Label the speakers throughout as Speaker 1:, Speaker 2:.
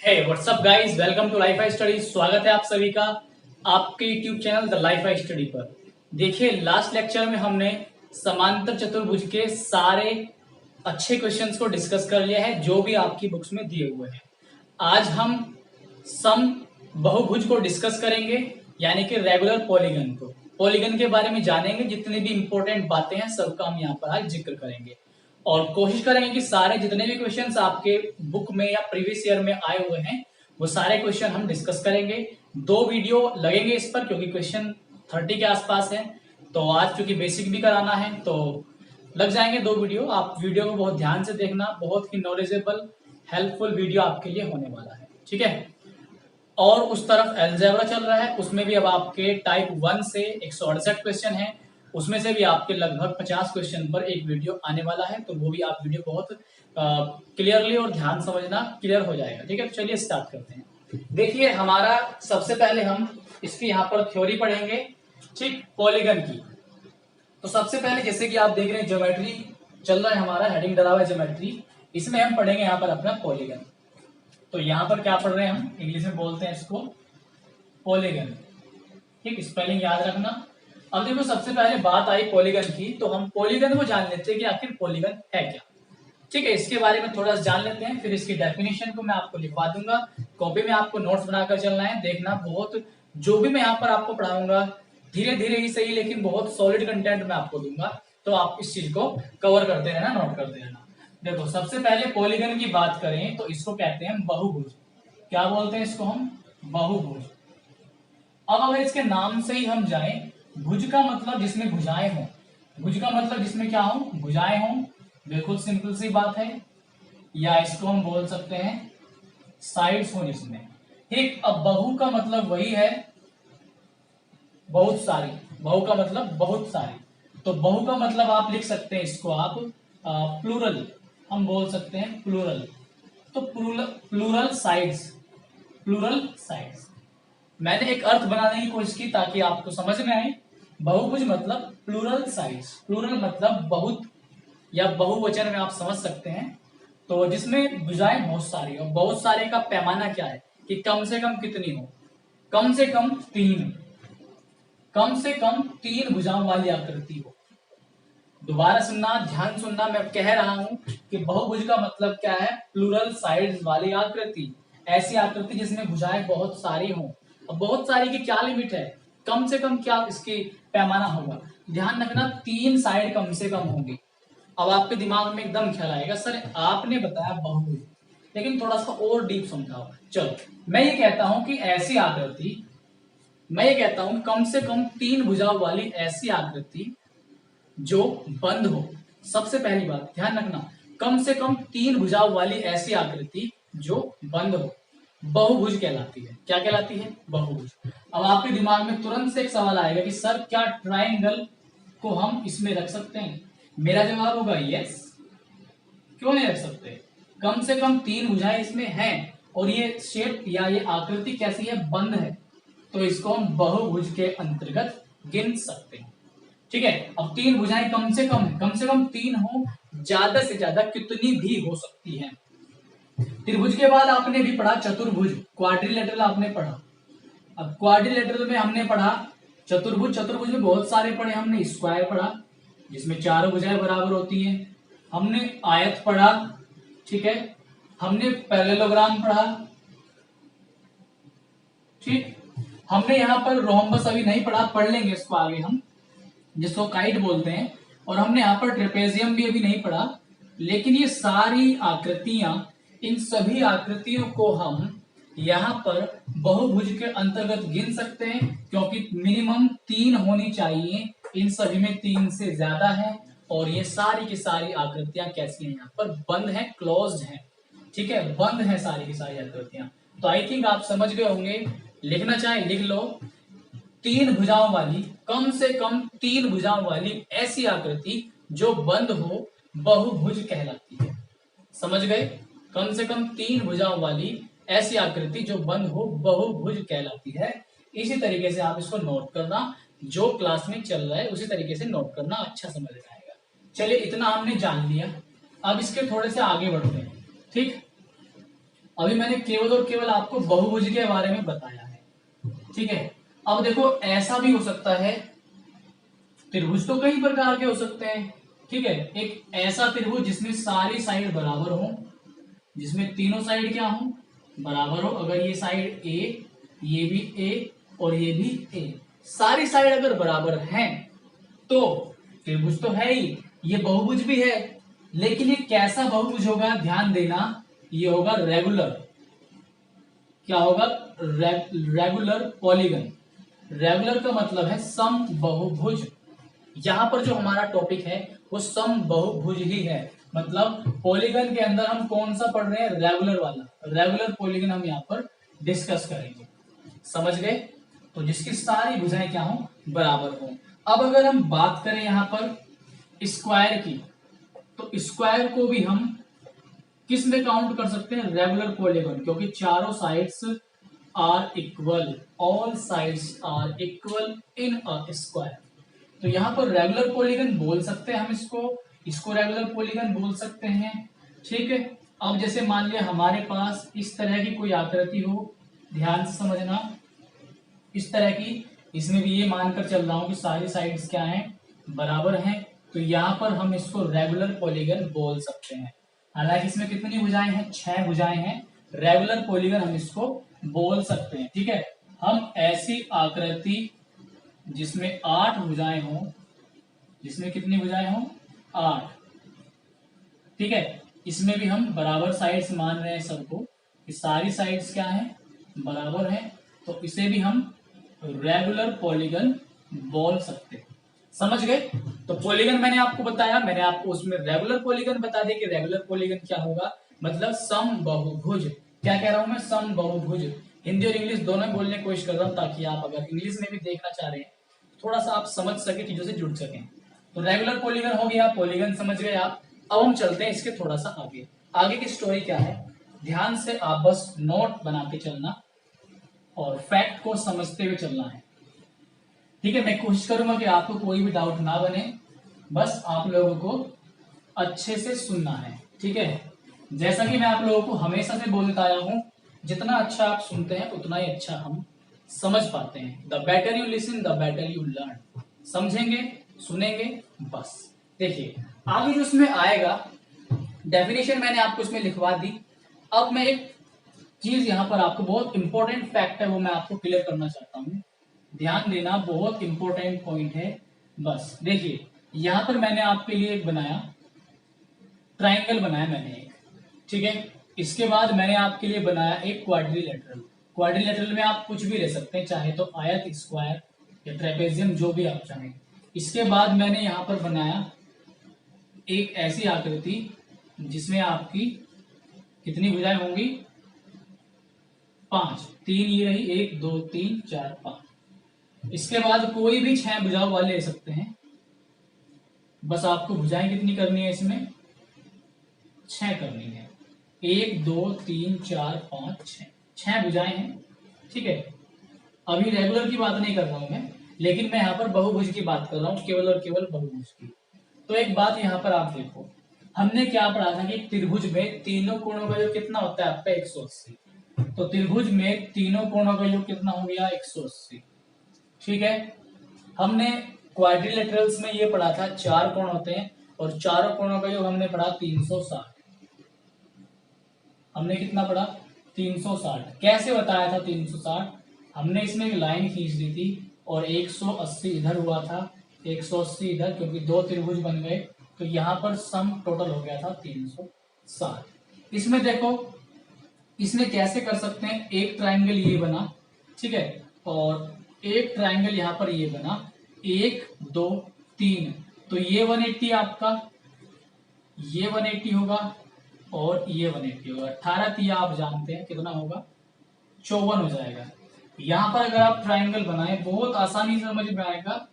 Speaker 1: Hey what's up guys, welcome to life I study. स्वागत है आप सभी का आपके YouTube channel the life I study पर। देखिए, लास्ट लेक्चर में हमने समांतर चतुर्भुज के सारे अच्छे क्वेश्चंस को डिस्कस कर लिया है जो भी आपकी बुक्स में दिए हुए हैं। आज हम सम बहुभुज को डिस्कस करेंगे, यानी कि रेगुलर पॉलीगन को। पॉलीगन के बारे में जानेंगे, जितनी भी इंपॉर्टेंट बातें हैं सबका हम यहाँ पर आज जिक्र करेंगे और कोशिश करेंगे कि सारे जितने भी क्वेश्चंस आपके बुक में या प्रीवियस ईयर में आए हुए हैं वो सारे क्वेश्चन हम डिस्कस करेंगे। 2 वीडियो लगेंगे इस पर, क्योंकि क्वेश्चन 30 के आसपास है। तो आज क्योंकि बेसिक भी कराना है तो लग जाएंगे 2 वीडियो। आप वीडियो को बहुत ध्यान से देखना, बहुत ही नॉलेजेबल हेल्पफुल वीडियो आपके लिए होने वाला है, ठीक है। और उस तरफ अलजेब्रा चल रहा है, उसमें भी अब आपके टाइप 1 से 168 क्वेश्चन है, उसमें से भी आपके लगभग 50 क्वेश्चन पर एक वीडियो आने वाला है। तो वो भी आप वीडियो बहुत क्लियरली और ध्यान समझना, क्लियर हो जाएगा, ठीक है। तो चलिए स्टार्ट करते हैं। देखिए, हमारा सबसे पहले हम इसकी यहाँ पर थ्योरी पढ़ेंगे, ठीक, पॉलीगन की। तो सबसे पहले जैसे कि आप देख रहे हैं ज्योमेट्री चल रहा है, हमारा हेडिंग डला हुआ है ज्योमेट्री, इसमें हम पढ़ेंगे यहाँ पर अपना पॉलीगन। तो यहाँ पर क्या पढ़ रहे हैं हम, इंग्लिश में बोलते हैं इसको पॉलीगन, ठीक, स्पेलिंग याद रखना। अब देखो, सबसे पहले बात आई पॉलीगन की, तो हम पॉलीगन को जान लेते हैं कि आखिर पॉलीगन है क्या, ठीक है। इसके बारे में थोड़ा सा जान लेते हैं, फिर इसकी डेफिनेशन को मैं आपको लिखवा दूंगा। कॉपी में आपको नोट्स बनाकर चलना है, देखना बहुत, जो भी मैं यहाँ पर आपको पढ़ाऊंगा धीरे धीरे ही सही, लेकिन बहुत सॉलिड कंटेंट मैं आपको दूंगा। तो आप इस चीज को कवर करते रहना, नोट करते रहना। देखो, सबसे पहले पॉलीगन की बात करें तो इसको कहते हैं बहुभुज। क्या बोलते हैं इसको हम? बहुभुज। अब अगर इसके नाम से ही हम जाएं, भुज का मतलब जिसमें भुजाएं हों, भुज का मतलब जिसमें क्या हो, भुजाएं हों, बिल्कुल सिंपल सी बात है। या इसको हम बोल सकते हैं साइड्स हो जिसमें, ठीक। अब बहु का मतलब वही है, बहुत सारी। बहु का मतलब बहुत सारी, तो बहु का मतलब आप लिख सकते हैं इसको आप प्लूरल, हम बोल सकते हैं प्लूरल। तो प्लूरल साइड्स, प्लूरल साइड्स। मैंने एक अर्थ बनाने की कोशिश की ताकि आपको समझ में आए। बहुभुज मतलब प्लूरल साइड्स, प्लूरल मतलब बहुत या बहुवचन में आप समझ सकते हैं। तो जिसमें भुजाएं बहुत सारी हो। बहुत सारे का पैमाना क्या है कि कम से कम कितनी हो? कम से कम 3, कम से कम 3 भुजाओं वाली आकृति हो। दोबारा सुनना, ध्यान सुनना, मैं कह रहा हूं कि बहुभुज का मतलब क्या है? प्लूरल साइड्स वाली आकृति, ऐसी आकृति जिसमें भुजाएं बहुत सारी हों। अब बहुत सारी की क्या लिमिट है? कम से कम क्या इसकी पैमाना होगा? ध्यान रखना, 3 साइड कम से कम होंगी। अब आपके दिमाग में एकदम ख्याल आएगा, सर आपने बताया बहुभुज, लेकिन थोड़ा सा और डीप समझाओ। चलो, मैं ये कहता हूं कि ऐसी आकृति, मैं ये कहता हूं कम से कम 3 भुजाओं वाली ऐसी आकृति जो बंद हो। सबसे पहली बात ध्यान रखना, कम से कम 3 भुजाओं वाली ऐसी आकृति जो बंद हो, बहुभुज कहलाती है। क्या कहलाती है? बहुभुज। अब आपके दिमाग में तुरंत से एक सवाल आएगा कि सर क्या ट्रायंगल को हम इसमें रख सकते हैं? मेरा जवाब होगा यस। क्यों नहीं रख सकते? कम से कम 3 भुजाएं इसमें हैं और ये शेप या ये आकृति कैसी है? बंद है, तो इसको हम बहुभुज के अंतर्गत गिन सकते हैं, ठीक है। अब 3 भुजाएं कम से कम 3 हो, ज्यादा से ज्यादा कितनी भी हो सकती हैं। त्रिभुज के बाद आपने भी पढ़ा चतुर्भुज, क्वाड्रिलेटरल आपने पढ़ा। अब क्वाड्रिलेटरल में हमने पढ़ा चतुर्भुज, चतुर्भुज में बहुत सारे पढ़े हमने। स्क्वायर पढ़ा जिसमें 4 भुजाएं बराबर होती हैं, हमने आयत पढ़ा, ठीक है, हमने पैरेललोग्राम पढ़ा, ठीक। हमने यहाँ पर रोम्बस अभी नहीं पढ़ा, पढ़ लेंगे इसको आगे हम, जिसको काइट बोलते हैं। और हमने यहाँ पर ट्रेपेजियम भी अभी नहीं पढ़ा। लेकिन ये सारी आकृतियां, इन सभी आकृतियों को हम यहाँ पर बहुभुज के अंतर्गत गिन सकते हैं, क्योंकि मिनिमम 3 होनी चाहिए। इन सभी में 3 से ज्यादा है और ये सारी की सारी आकृतियां कैसी हैं? यहाँ पर बंद है, क्लोज्ड है, ठीक है, बंद है सारी की सारी आकृतियां। तो आई थिंक आप समझ गए होंगे। लिखना चाहे लिख लो, 3 भुजाओं वाली, कम से कम 3 भुजाओं वाली ऐसी आकृति जो बंद हो, बहुभुज कहलाती है। समझ गए? कम से कम 3 भुजाओं वाली ऐसी आकृति जो बंद हो, बहुभुज कहलाती है। इसी तरीके से आप इसको नोट करना, जो क्लास में चल रहा है उसी तरीके से नोट करना, अच्छा समझ में आएगा। चलिए, इतना हमने जान लिया। अब इसके थोड़े से आगे बढ़ते हैं, ठीक। अभी मैंने केवल और केवल आपको बहुभुज के बारे में बताया है, ठीक है। अब देखो ऐसा भी हो सकता है, त्रिभुज तो कई प्रकार के हो सकते हैं, ठीक है। एक ऐसा त्रिभुज जिसमें सारी साइड बराबर हो, जिसमें तीनों साइड क्या हो, बराबर हो। अगर ये साइड ए, ये भी ए और ये भी ए, सारी साइड अगर बराबर हैं तो त्रिभुज तो है ही, ये बहुभुज भी है। लेकिन ये कैसा बहुभुज होगा, ध्यान देना, ये होगा रेगुलर। क्या होगा, रेगुलर पॉलीगन। रेगुलर का मतलब है सम बहुभुज। यहां पर जो हमारा टॉपिक है वो सम बहुभुज ही है। मतलब पॉलीगन के अंदर हम कौन सा पढ़ रहे हैं, रेगुलर वाला। रेगुलर पॉलीगन हम यहाँ पर डिस्कस करेंगे, समझ गए। तो जिसकी सारी भुजाएं क्या हो, बराबर हो। अब अगर हम बात करें यहाँ पर स्क्वायर की, तो स्क्वायर को भी हम किस में काउंट कर सकते हैं, रेगुलर पॉलीगन, क्योंकि चारों sides are equal, all sides are equal in a square. तो यहाँ पर रेगुलर पॉलीगन बोल सकते हैं हम इसको रेगुलर पॉलीगन बोल सकते हैं, ठीक है। अब जैसे मान लिया हमारे पास इस तरह की कोई आकृति हो, ध्यान से समझना, इस तरह की, इसमें भी ये मानकर चल रहा हूं कि सारी साइड्स क्या हैं, बराबर हैं, तो यहाँ पर हम इसको रेगुलर पॉलीगन बोल सकते हैं। हालांकि इसमें कितनी भुजाएं हैं, 6 भुजाएं हैं, रेगुलर पॉलीगन हम इसको बोल सकते हैं, ठीक है। हम ऐसी आकृति जिसमें 8 भुजाएं हों, जिसमें कितनी भुजाएं हों, 8, ठीक है, इसमें भी हम बराबर साइड्स मान रहे हैं सबको, कि सारी साइड्स क्या हैं, बराबर हैं, तो इसे भी हम रेगुलर पॉलीगन बोल सकते हैं, समझ गए। तो पॉलीगन मैंने आपको बताया, मैंने आपको उसमें रेगुलर पॉलीगन बता दिया कि रेगुलर पॉलीगन क्या होगा, मतलब सम बहुभुज। क्या कह रहा हूं मैं, सम बहुभुज। हिंदी और इंग्लिश दोनों में बोलने की कोशिश कर रहा हूं, ताकि आप अगर इंग्लिश में भी देखना चाह रहे हैं थोड़ा सा आप समझ सके, चीजों से जुड़ सकें। तो रेगुलर पॉलीगन हो गया, पॉलीगन समझ गए आप। अब हम चलते हैं इसके थोड़ा सा आगे। आगे की स्टोरी क्या है, ध्यान से आप बस नोट बना के चलना और फैक्ट को समझते हुए चलना है, ठीक है। मैं कोशिश करूंगा कि आपको कोई भी डाउट ना बने, बस आप लोगों को अच्छे से सुनना है, ठीक है। जैसा कि मैं आप लोगों को हमेशा से बोलता आया हूं, जितना अच्छा आप सुनते हैं उतना ही अच्छा हम समझ पाते हैं। The better you listen the better you learn. समझेंगे, सुनेंगे, बस। देखिए आगे जो इसमें आएगा, डेफिनेशन मैंने आपको इसमें लिखवा दी। अब मैं एक चीज यहाँ पर आपको, बहुत इंपॉर्टेंट फैक्ट है वो मैं आपको क्लियर करना चाहता हूँ, ध्यान देना, बहुत इंपॉर्टेंट पॉइंट है। बस देखिए यहां पर मैंने आपके लिए एक बनाया, ट्राइंगल बनाया मैंने एक, ठीक है। इसके बाद मैंने आपके लिए बनाया एक क्वाड्रिलेटरल। क्वाड्रिलेटरल में आप कुछ भी ले सकते हैं, चाहे तो आयत, स्क्वायर या ट्रेपेजियम, जो भी आप चाहें। इसके बाद मैंने यहाँ पर बनाया एक ऐसी आकृति जिसमें आपकी कितनी भुजाएं होंगी, 5, 3 ये रही, 1 2 3 4 5। इसके बाद कोई भी 6 भुजाओं वाले ले सकते हैं। बस आपको भुजाएं कितनी करनी है, इसमें 6 करनी है, 1 2 3 4 5 6, 6 भुजाएं हैं, ठीक है। अभी रेगुलर की बात नहीं कर रहा हूं मैं, लेकिन मैं यहाँ पर बहुभुज की बात कर रहा हूँ, केवल और केवल बहुभुज की। तो एक बात यहाँ पर आप देखो, हमने क्या पढ़ा था कि त्रिभुज में तीनों कोणों का योग कितना होता है आपका, 180। तो त्रिभुज में तीनों कोणों का योग कितना हो गया, 180, ठीक है। हमने क्वाड्रिलेटरल्स में ये पढ़ा था 4 कोण होते हैं, और चारों कोणों का योग हमने पढ़ा 360। हमने कितना पढ़ा, 360। कैसे बताया था 360, हमने इसमें एक लाइन खींच दी थी और 180 इधर हुआ था, 180 इधर, क्योंकि 2 त्रिभुज बन गए, तो यहां पर सम टोटल हो गया था 360। इसमें देखो, इसमें कैसे कर सकते हैं, एक ट्राइंगल ये बना, ठीक है, और एक ट्राइंगल यहां पर ये बना, 1 2 3, तो ये 180 आपका, ये 180 होगा और ये 180 होगा। 18 3 आप जानते हैं कितना होगा, 54 हो जाएगा। यहां पर अगर आप ट्राइंगल बनाए, बहुत आसानी से समझ में आएगा,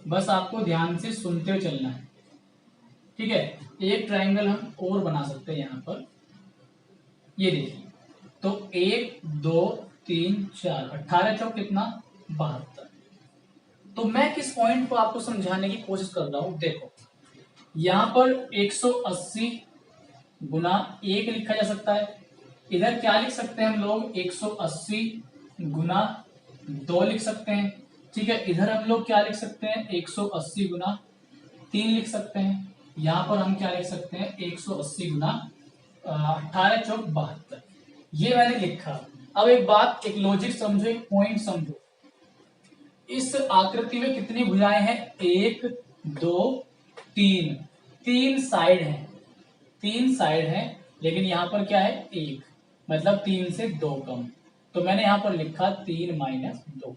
Speaker 1: बस आपको ध्यान से सुनते हुए चलना है, ठीक है। एक ट्राइंगल हम और बना सकते हैं यहाँ पर, ये देखिए, तो 1 2 3 4, 18 चौक कितना, 72। तो मैं किस पॉइंट को आपको समझाने की कोशिश कर रहा हूं, देखो यहां पर 180 गुना 1 लिखा जा सकता है, इधर क्या लिख सकते हैं हम लोग, 180 गुना 2 लिख सकते हैं। ठीक है, इधर हम लोग क्या लिख सकते हैं, 180 गुना 3 लिख सकते हैं। यहां पर हम क्या लिख सकते हैं, 180 गुना 18 चौक 72। ये मैंने लिखा। अब एक बात, एक लॉजिक समझो, एक पॉइंट समझो। इस आकृति में कितनी भुजाएं हैं, 1 2 3, 3 साइड हैं, 3 साइड हैं, लेकिन यहां पर क्या है, 1, मतलब 3 से 2 कम। तो मैंने यहां पर लिखा 3 माइनस 2।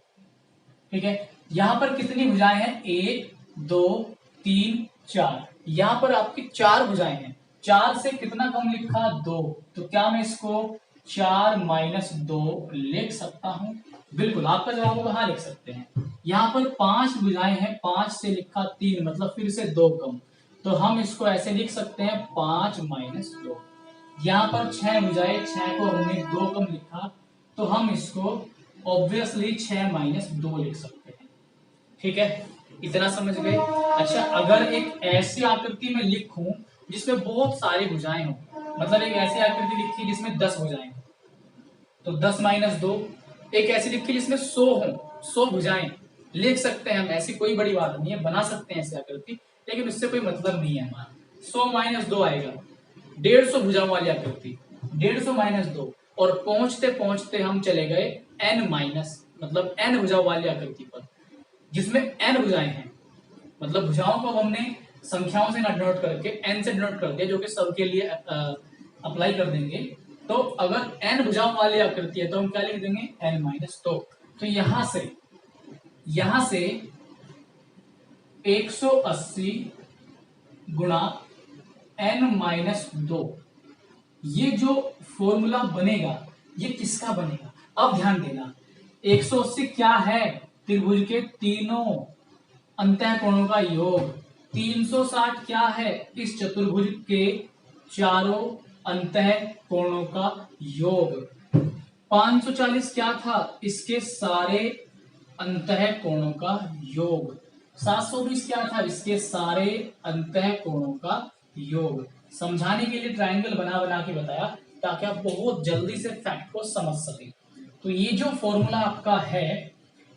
Speaker 1: ठीक है, यहां पर कितनी भुजाएं हैं, 1 2 3 4। यहां पर आपकी 4 भुजाएं हैं, 4 से कितना कम लिखा, 2। तो क्या मैं इसको 4 माइनस 2 लिख सकता हूं? बिल्कुल, आपका जवाब होगा हाँ, लिख सकते हैं। यहां पर 5 भुजाएं हैं, 5 से लिखा 3, मतलब फिर से 2 कम। तो हम इसको ऐसे लिख सकते हैं, 5 माइनस 2। यहां पर 6 भुजाएं, 6 को हमने 2 कम लिखा, तो हम इसको ऑब्वियसली 6 माइनस 2 लिख सकते हैं। ठीक है, इतना समझ गए। अच्छा, अगर एक ऐसी आकृति में लिखूं जिसमें बहुत सारी भुजाएं हो, मतलब एक ऐसी आकृति लिखी जिसमें 10 भुजाएं हो, तो 10 माइनस 2। एक ऐसी लिखी जिसमें 100 हो, 100 भुजाएं, लिख सकते हैं हम, ऐसी कोई बड़ी बात नहीं है, बना सकते हैं ऐसी आकृति, लेकिन उससे कोई मतलब नहीं है हमारा। 100 माइनस 2 आएगा, 150 भुजाओं वाली आकृति, 150 माइनस 2। और पहुंचते पहुंचते हम चले गए n माइनस, मतलब n भुजाओं वाली आकृति पर, जिसमें n भुजाएं हैं। मतलब भुजाओं को हमने संख्याओं से डिनोट करके n से डिनोट कर दिया, जो कि सबके लिए अप्लाई कर देंगे। तो अगर n भुजाओं वाली आकृति है तो हम क्या लिख देंगे, n माइनस 2। तो यहां से 180 गुणा n माइनस 2, ये जो फॉर्मूला बनेगा, ये किसका बनेगा? अब ध्यान देना, 180 क्या है, त्रिभुज के तीनों अंतःकोणों का योग। 360 क्या है, इस चतुर्भुज के चारों अंतःकोणों का योग। 540 क्या था, इसके सारे अंतःकोणों का योग। 720 क्या था, इसके सारे अंतःकोणों का योग। समझाने के लिए ट्रायंगल बना बना के बताया, ताकि आप बहुत जल्दी से फैक्ट को समझ सके। तो ये जो फॉर्मूला आपका है,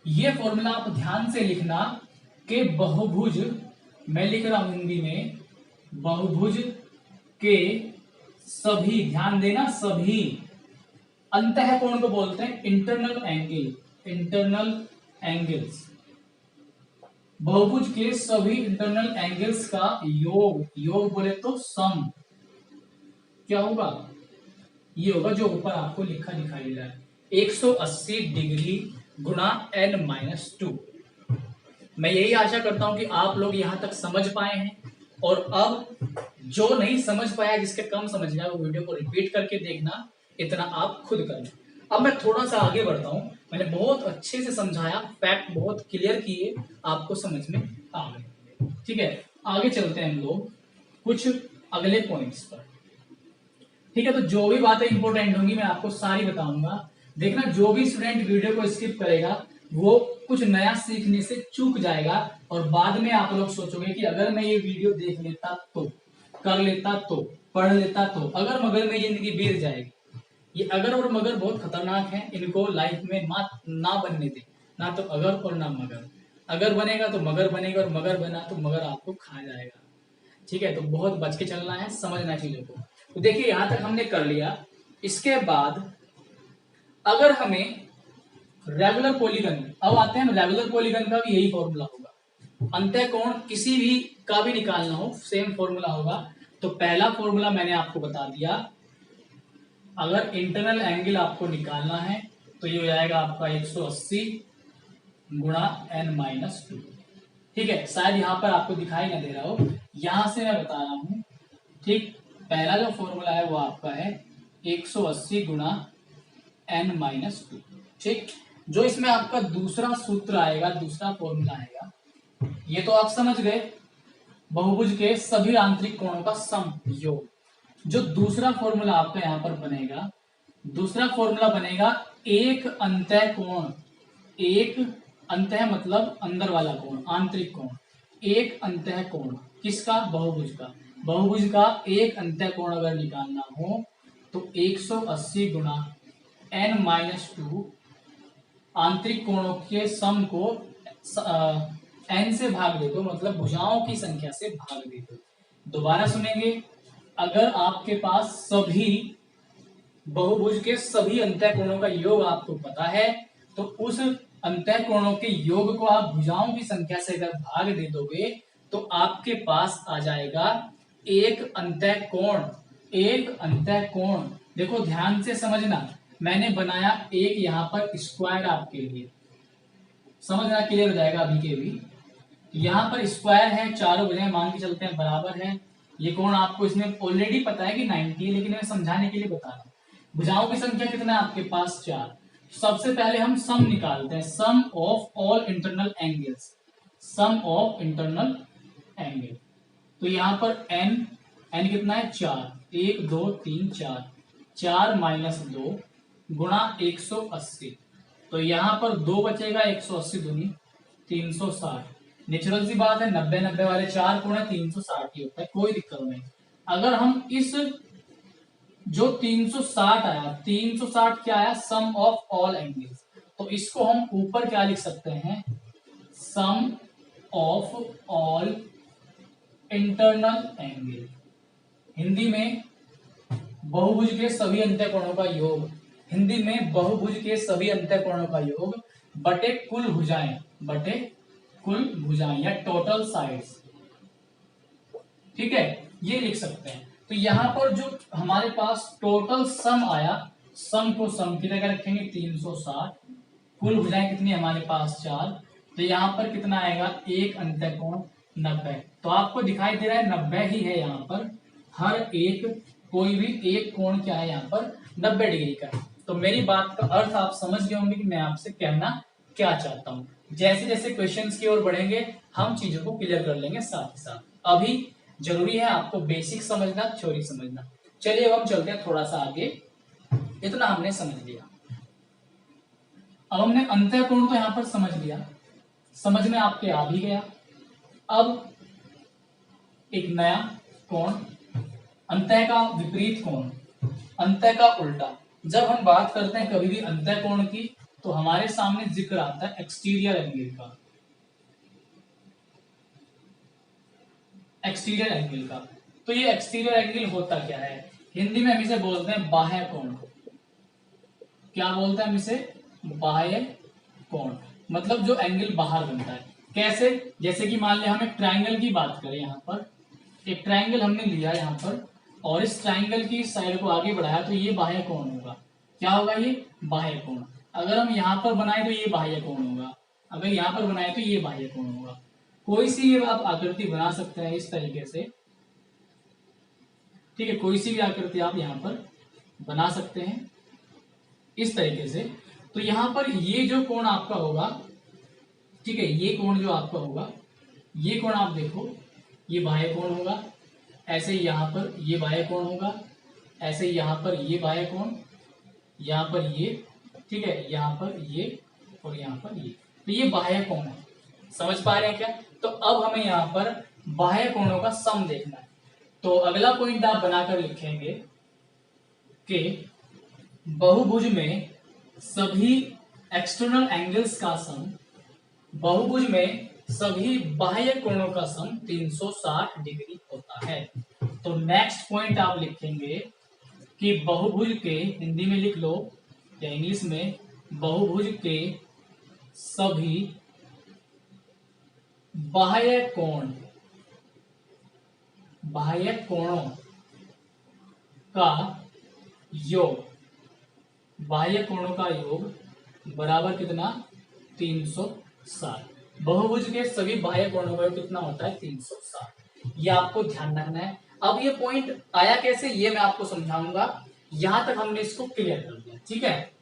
Speaker 1: ये फॉर्मूला आप ध्यान से लिखना कि बहुभुज, मैं लिख रहा हूं हिंदी में, बहुभुज के सभी, ध्यान देना, सभी अंतःकोण को बोलते हैं इंटरनल एंगल, इंटरनल एंगल्स। बहुभुज के सभी इंटरनल एंगल्स का योग, योग बोले तो सम, क्या होगा, ये होगा जो ऊपर आपको लिखा दिखाई दे रहा है, 180 डिग्री गुणा n माइनस 2। मैं यही आशा करता हूं कि आप लोग यहां तक समझ पाए हैं। और अब जो नहीं समझ पाया, जिसके कम समझ गया, वो वीडियो को रिपीट करके देखना, इतना आप खुद करना। अब मैं थोड़ा सा आगे बढ़ता हूं, मैंने बहुत अच्छे से समझाया, फैक्ट बहुत क्लियर किए, आपको समझ में आ गए। ठीक है, आगे चलते हैं हम लोग कुछ अगले पॉइंट्स पर। ठीक है, तो जो भी बातें इंपॉर्टेंट होंगी मैं आपको सारी बताऊंगा। देखना, जो भी स्टूडेंट वीडियो को स्किप करेगा वो कुछ नया सीखने से चूक जाएगा, और बाद में आप लोग सोचोगे कि अगर मैं ये वीडियो देख लेता तो, कर लेता तो, पढ़ लेता तो, अगर मगर में जिंदगी बीत जाएगी। ये अगर और मगर बहुत खतरनाक है, इनको लाइफ में ना बनने दे, ना तो अगर और ना मगर। अगर बनेगा तो मगर बनेगा, और मगर बना तो मगर आपको खा जाएगा। ठीक है, तो बहुत बच के चलना है, समझना चीजों को। तो देखिए, यहां तक हमने कर लिया। इसके बाद अगर हमें रेगुलर पॉलीगन, अब आते हैं रेगुलर पॉलीगन का भी यही फॉर्मूला होगा। अंतःकोण किसी भी का भी निकालना हो, सेम फॉर्मूला होगा। तो पहला फॉर्मूला मैंने आपको बता दिया, अगर इंटरनल एंगल आपको निकालना है तो ये हो जाएगा आपका 180 गुणा n माइनस 2। ठीक है, शायद यहां पर आपको दिखाई ना दे रहा हो, यहां से मैं बता रहा हूं। ठीक, पहला जो फॉर्मूला है वो आपका है 180 गुणा n माइनस 2। ठीक, जो इसमें आपका दूसरा सूत्र आएगा, दूसरा फॉर्मूला आएगा, ये तो आप समझ गए, बहुभुज के सभी आंतरिक कोणों का सम योग। जो दूसरा फॉर्मूला आपका यहां पर बनेगा, दूसरा फॉर्मूला बनेगा एक अंतःकोण, एक अंतः मतलब अंदर वाला कोण, आंतरिक कोण, एक अंतःकोण किसका, बहुभुज का। बहुभुज का एक अंतःकोण अगर निकालना हो तो 180 गुणा n-2 आंतरिक कोणों के सम को n से भाग दे दो, मतलब भुजाओं की संख्या से भाग दे दो। दोबारा सुनेंगे, अगर आपके पास सभी बहुभुज के सभी अंतःकोणों का योग आपको पता है तो उस अंतःकोणों के योग को आप भुजाओं की संख्या से अगर भाग दे दोगे तो आपके पास आ जाएगा एक अंतःकोण। एक अंतःकोण, देखो ध्यान से समझना, मैंने बनाया एक यहां पर स्क्वायर आपके लिए, समझना क्लियर हो जाएगा अभी के भी। यहां पर स्क्वायर है, चारों भुजाएं मान के चलते हैं बराबर है। ये कोण आपको इसमें ऑलरेडी पता है कि 90 है, लेकिन मैं समझाने के लिए बता रहा हूं। भुजाओं की संख्या कितना है आपके पास? 4। सबसे पहले हम सम निकालते हैं, sum of all internal angles, sum of internal angle. तो यहां पर n कितना है? 4, 1 2 3 4, 4 माइनस 2 गुणा 180। तो यहां पर 2 बचेगा, 180 दूनी 360। नेचुरल सी बात है, 90 90 वाले 4 कोण है, 360 ही होता है, कोई दिक्कत नहीं। अगर हम इस जो 360 आया, 360 क्या आया? सम ऑफ ऑल एंगल्स, तो इसको हम ऊपर क्या लिख सकते हैं? Sum of all internal angle. Hindi में बहुभुज के सभी अंतःकोणों का योग, हिंदी में बहुभुज के सभी अंतःकोणों का योग बटे कुल भुजाएं, बटे कुल भुजाएं या टोटल साइड्स, ठीक है, ये लिख सकते हैं। तो यहां पर जो हमारे पास टोटल सम आया, सम को सम की जगह रखेंगे 360, कुल भुजाएं कितनी हमारे पास? 4। तो यहां पर कितना आएगा? एक अंतःकोण 90। तो आपको दिखाई दे रहा है 90 ही है यहाँ पर, हर एक कोई भी एक कोण क्या है यहाँ पर? 90 डिग्री का है। तो मेरी बात का अर्थ आप समझ गए होंगे कि मैं आपसे कहना क्या चाहता हूँ। जैसे जैसे क्वेश्चंस की ओर बढ़ेंगे हम चीजों को क्लियर कर लेंगे साथ ही साथ। अभी जरूरी है आपको बेसिक समझना, थ्योरी समझना। चलिए अब हम चलते हैं थोड़ा सा आगे। इतना हमने समझ लिया, अब हमने अंतःकोण तो यहाँ पर समझ लिया, समझ में आपके आ भी गया। अब एक नया कोण, अंतः का विपरीत कोण, अंतः का उल्टा। जब हम बात करते हैं कभी भी अंतःकोण की तो हमारे सामने जिक्र आता है एक्सटीरियर एंगल का, एक्सटीरियर एंगल का। तो ये एक्सटीरियर एंगल होता क्या है? हिंदी में हम इसे बोलते हैं बाह्य कोण। क्या बोलते हैं हम इसे? बाह्य कोण, मतलब जो एंगल बाहर बनता है। कैसे? जैसे कि मान लिया हम एक ट्राइंगल की बात करें, यहाँ पर एक ट्राइंगल हमने लिया यहाँ पर और इस ट्राइंगल की साइड को आगे बढ़ाया तो ये बाह्य कोण होगा। क्या होगा? ये बाह्य कोण। अगर हम यहाँ पर बनाए तो ये बाह्य कोण होगा, अगर यहाँ पर बनाए तो ये बाह्य कोण होगा। कोई सी आप आकृति बना सकते हैं इस तरीके से, ठीक है, कोई सी भी आकृति आप यहाँ पर बना सकते हैं इस तरीके से। तो यहाँ पर ये जो कोण आपका होगा, ठीक है, ये कोण जो आपका होगा, ये कोण आप देखो, ये बाह्य कोण होगा। ऐसे ही यहाँ पर ये बाह्य कोण होगा, ऐसे ही यहाँ पर ये बाह्य कोण, यहाँ पर ये, ठीक है, यहाँ पर ये और यहाँ पर ये। तो ये बाह्य कोण है, समझ पा रहे हैं क्या? तो अब हमें यहाँ पर बाह्य कोणों का सम देखना है। तो अगला पॉइंट आप बनाकर लिखेंगे कि बहुभुज में सभी एक्सटर्नल एंगल्स का सम, बहुभुज में सभी बाह्य कोणों का सम 360 डिग्री होता है। तो नेक्स्ट पॉइंट आप लिखेंगे कि बहुभुज के, हिंदी में लिख लो या इंग्लिश में, बहुभुज के सभी बाह्य कोण, बाह्य कोणों का योग, बाह्य कोणों का योग बराबर कितना? 360। बहुभुज के सभी बाह्य कोणों का योग कितना होता है? 360। ये आपको ध्यान रखना है। अब ये पॉइंट आया कैसे ये मैं आपको समझाऊंगा, यहां तक हमने इसको क्लियर कर दिया, ठीक है।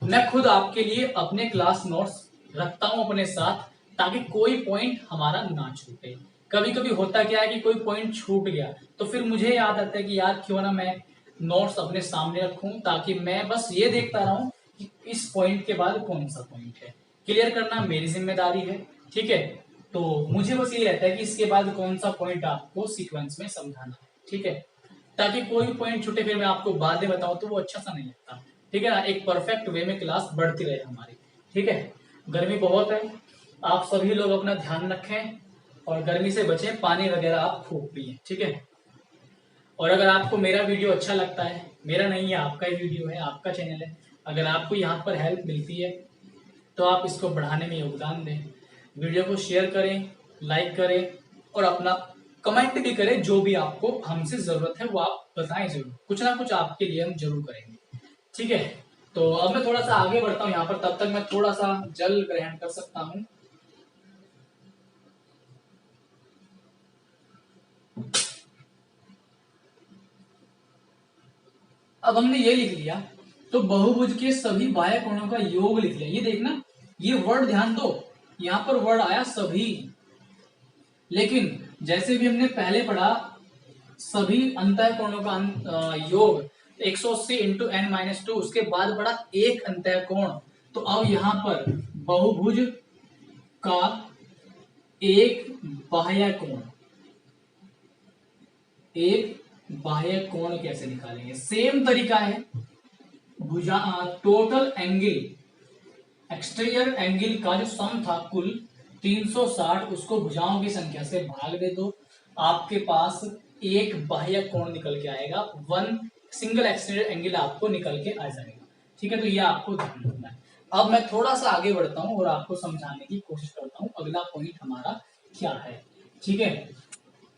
Speaker 1: मैं खुद आपके लिए अपने क्लास नोट्स रखता हूं अपने साथ ताकि कोई पॉइंट हमारा ना छूटे। कभी कभी होता क्या है कि कोई पॉइंट छूट गया तो फिर मुझे याद आता है कि यार क्यों ना मैं नोट्स अपने सामने रखूं ताकि मैं बस ये देखता रहूं कि इस पॉइंट के बाद कौन सा पॉइंट है। क्लियर करना मेरी जिम्मेदारी है, ठीक है। तो मुझे बस ये रहता है कि इसके बाद कौन सा पॉइंट आपको सीक्वेंस में समझाना है, ठीक है। ताकि कोई पॉइंट छूटे फिर मैं आपको बाद में बताऊं तो वो अच्छा सा नहीं लगता। ठीक है ना, एक परफेक्ट वे में क्लास बढ़ती रहे हमारी। ठीक है, गर्मी बहुत है, आप सभी लोग अपना ध्यान रखें और गर्मी से बचें, पानी वगैरह आप खूब पिए। ठीक है, और अगर आपको मेरा वीडियो अच्छा लगता है, मेरा नहीं है आपका ही वीडियो है, आपका चैनल है, अगर आपको यहाँ पर हेल्प मिलती है तो आप इसको बढ़ाने में योगदान दें, वीडियो को शेयर करें, लाइक करें और अपना कमेंट भी करें। जो भी आपको हमसे जरूरत है वो आप बताएं, जरूर कुछ ना कुछ आपके लिए हम जरूर करेंगे। ठीक है, तो अब मैं थोड़ा सा आगे बढ़ता हूँ यहाँ पर, तब तक मैं थोड़ा सा जल ग्रहण कर सकता हूँ। अब हमने ये लिख लिया, तो बहुभुज के सभी बाह्य कोणों का योग लिख लिया। ये देखना, ये वर्ड ध्यान दो, यहाँ पर वर्ड आया सभी, लेकिन जैसे भी हमने पहले पढ़ा सभी अंतः कोणों का योग 180 इंटू एन माइनस टू, उसके बाद पढ़ा एक अंतः कोण। तो अब यहाँ पर बहुभुज का एक बाह्य कोण, एक बाह्य कोण कैसे निकालेंगे? सेम तरीका है, भुजा टोटल एंगल, एक्सटीरियर एंगल का जो सम था कुल 360, उसको भुजाओं की संख्या से भाग दे दो, आपके पास एक बाह्य कोण निकल के आएगा, वन सिंगल एक्सटीरियर एंगल आपको निकल के आ जाएगा। ठीक है, तो ये आपको ध्यान रखना है। अब मैं थोड़ा सा आगे बढ़ता हूं और आपको समझाने की कोशिश करता हूं अगला पॉइंट हमारा क्या है। ठीक है,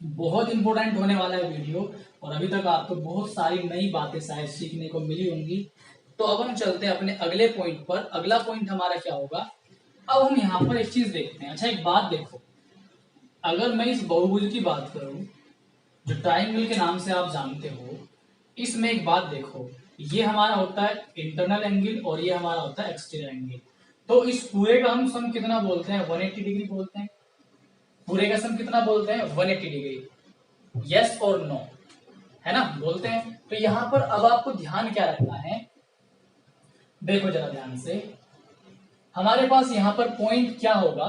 Speaker 1: बहुत इंपॉर्टेंट होने वाला है वीडियो, और अभी तक आपको बहुत सारी नई बातें शायद सीखने को मिली होंगी। तो अब हम चलते हैं अपने अगले पॉइंट पर। अगला पॉइंट हमारा क्या होगा? अब हम यहाँ पर एक चीज देखते हैं। अच्छा, एक बात देखो, अगर मैं इस बहुभुज की बात करूं जो ट्राइंगल के नाम से आप जानते हो, इसमें एक बात देखो, ये हमारा होता है इंटरनल एंगल और ये हमारा होता है एक्सटीरियर एंगल। तो इस पूरे का हम सम कितना बोलते हैं? 180 डिग्री बोलते हैं। पूरे का सम कितना बोलते हैं? 180 डिग्री। यस और नो, है ना, बोलते हैं। तो यहां पर अब आपको ध्यान क्या रखना है, देखो जरा ध्यान से, हमारे पास यहां पर पॉइंट क्या होगा?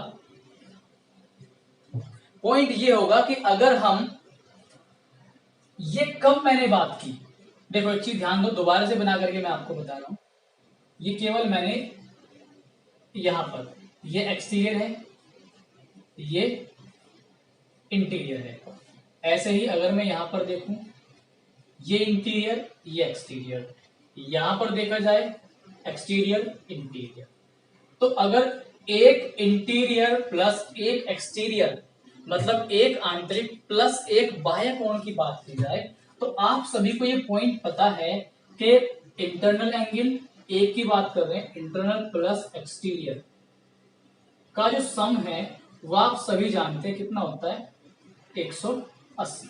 Speaker 1: पॉइंट ये होगा कि अगर हम ये कब मैंने बात की, देखो एक चीज ध्यान दो, दोबारा से बना करके मैं आपको बता रहा हूं, ये केवल मैंने यहां पर, ये एक्सटीरियर है, ये इंटीरियर है। ऐसे ही अगर मैं यहां पर देखूं, ये इंटीरियर, ये एक्सटीरियर, यहां पर देखा जाए एक्सटीरियर इंटीरियर। तो अगर एक इंटीरियर प्लस एक एक्सटीरियर, मतलब एक आंतरिक प्लस एक बाह्य कोण की बात की जाए, तो आप सभी को ये पॉइंट पता है कि इंटरनल एंगल, एक की बात कर रहे हैं, इंटरनल प्लस एक्सटीरियर का जो सम है वो आप सभी जानते हैं कितना होता है? 180।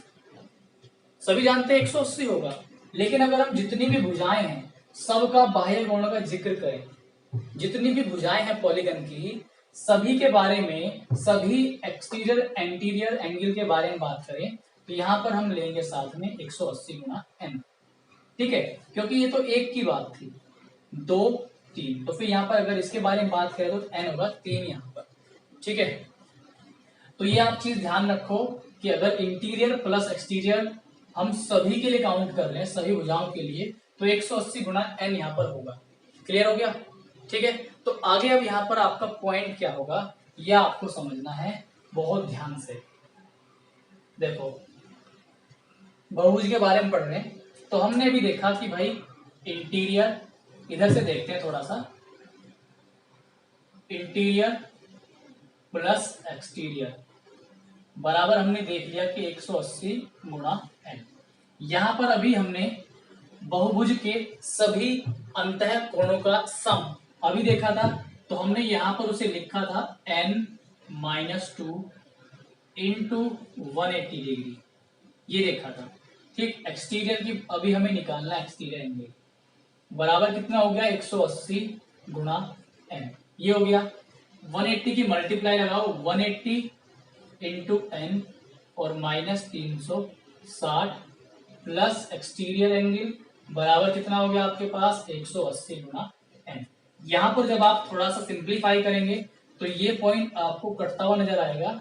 Speaker 1: सभी जानते हैं 180 होगा। लेकिन अगर हम जितनी भी भुजाएं हैं सबका बाह्य कोणों का जिक्र करें, जितनी भी भुजाएं हैं पॉलीगन की, सभी के बारे में, सभी एक्सटीरियर एंटीरियर एंगल के बारे में बात करें, तो यहां पर हम लेंगे साथ में 180 गुना एन। ठीक है, क्योंकि ये तो एक की बात थी, दो तीन, तो फिर यहां पर अगर इसके बारे में बात करें तो एन होगा 3 यहां पर। ठीक है, तो ये आप चीज ध्यान रखो कि अगर इंटीरियर प्लस एक्सटीरियर हम सभी के लिए काउंट कर रहे हैं, सभी भुजाओं के लिए, तो 180 गुना एन यहां पर होगा। क्लियर हो गया? ठीक है, तो आगे अब यहां पर आपका पॉइंट क्या होगा यह आपको समझना है बहुत ध्यान से। देखो, बहुभुज के बारे में पढ़ रहे हैं, तो हमने भी देखा कि भाई इंटीरियर, इधर से देखते हैं थोड़ा सा, इंटीरियर प्लस एक्सटीरियर बराबर हमने देख लिया कि 180 गुणा एन। यहां पर अभी हमने बहुभुज के सभी अंतः कोणों का सम अभी देखा था, तो हमने यहां पर उसे लिखा था n minus two into 180 degree, ये देखा था। ठीक, एक्सटीरियर की अभी हमें निकालना है, एक्सटीरियर एंगल बराबर कितना हो गया? 180 गुणा एन, ये हो गया। 180 की मल्टीप्लाई लगाओ, 180 इंटू एन और माइनस 360 प्लस एक्सटीरियर एंगल बराबर कितना हो गया आपके पास? 180 गुना एन। यहां पर जब आप थोड़ा सा सिंप्लीफाई करेंगे तो ये पॉइंट आपको कटता हुआ नजर आएगा,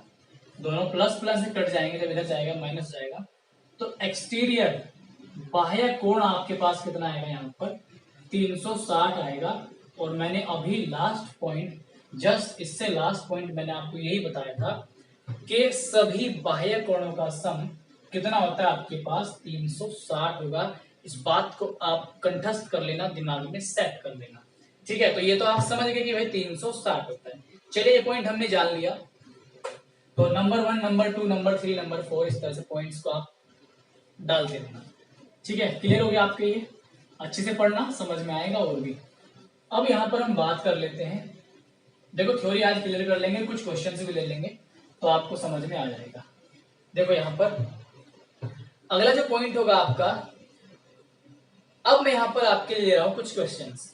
Speaker 1: दोनों प्लस प्लस से कट जाएंगे, जब इधर जाएगा माइनस जाएगा, तो एक्सटीरियर बाह्य कोण आपके पास कितना आएगा, यहाँ पर 360 आएगा। और मैंने अभी लास्ट पॉइंट, जस्ट इससे लास्ट पॉइंट मैंने आपको यही बताया था कि सभी बाह्य कोणों का सम कितना होता है आपके पास, 360 होगा। इस बात को आप कंठस्थ कर लेना, दिमाग में सेट कर लेना, ठीक है। तो ये तो आप समझ गए कि भाई 360 होता है। चलिए ये पॉइंट हमने जान लिया। तो नंबर 1, नंबर 2, नंबर 3, नंबर 4, इस तरह से पॉइंट्स को आप डालते रहना, ठीक है। क्लियर हो गया आपके ये? अच्छे से पढ़ना, समझ में आएगा और भी। अब यहाँ पर हम बात कर लेते हैं, देखो थ्योरी आज क्लियर कर लेंगे, कुछ क्वेश्चन भी ले लेंगे तो आपको समझ में आ जाएगा। देखो यहाँ पर अगला जो पॉइंट होगा आपका, अब मैं यहाँ पर आपके लिए ले रहा हूं कुछ क्वेश्चंस।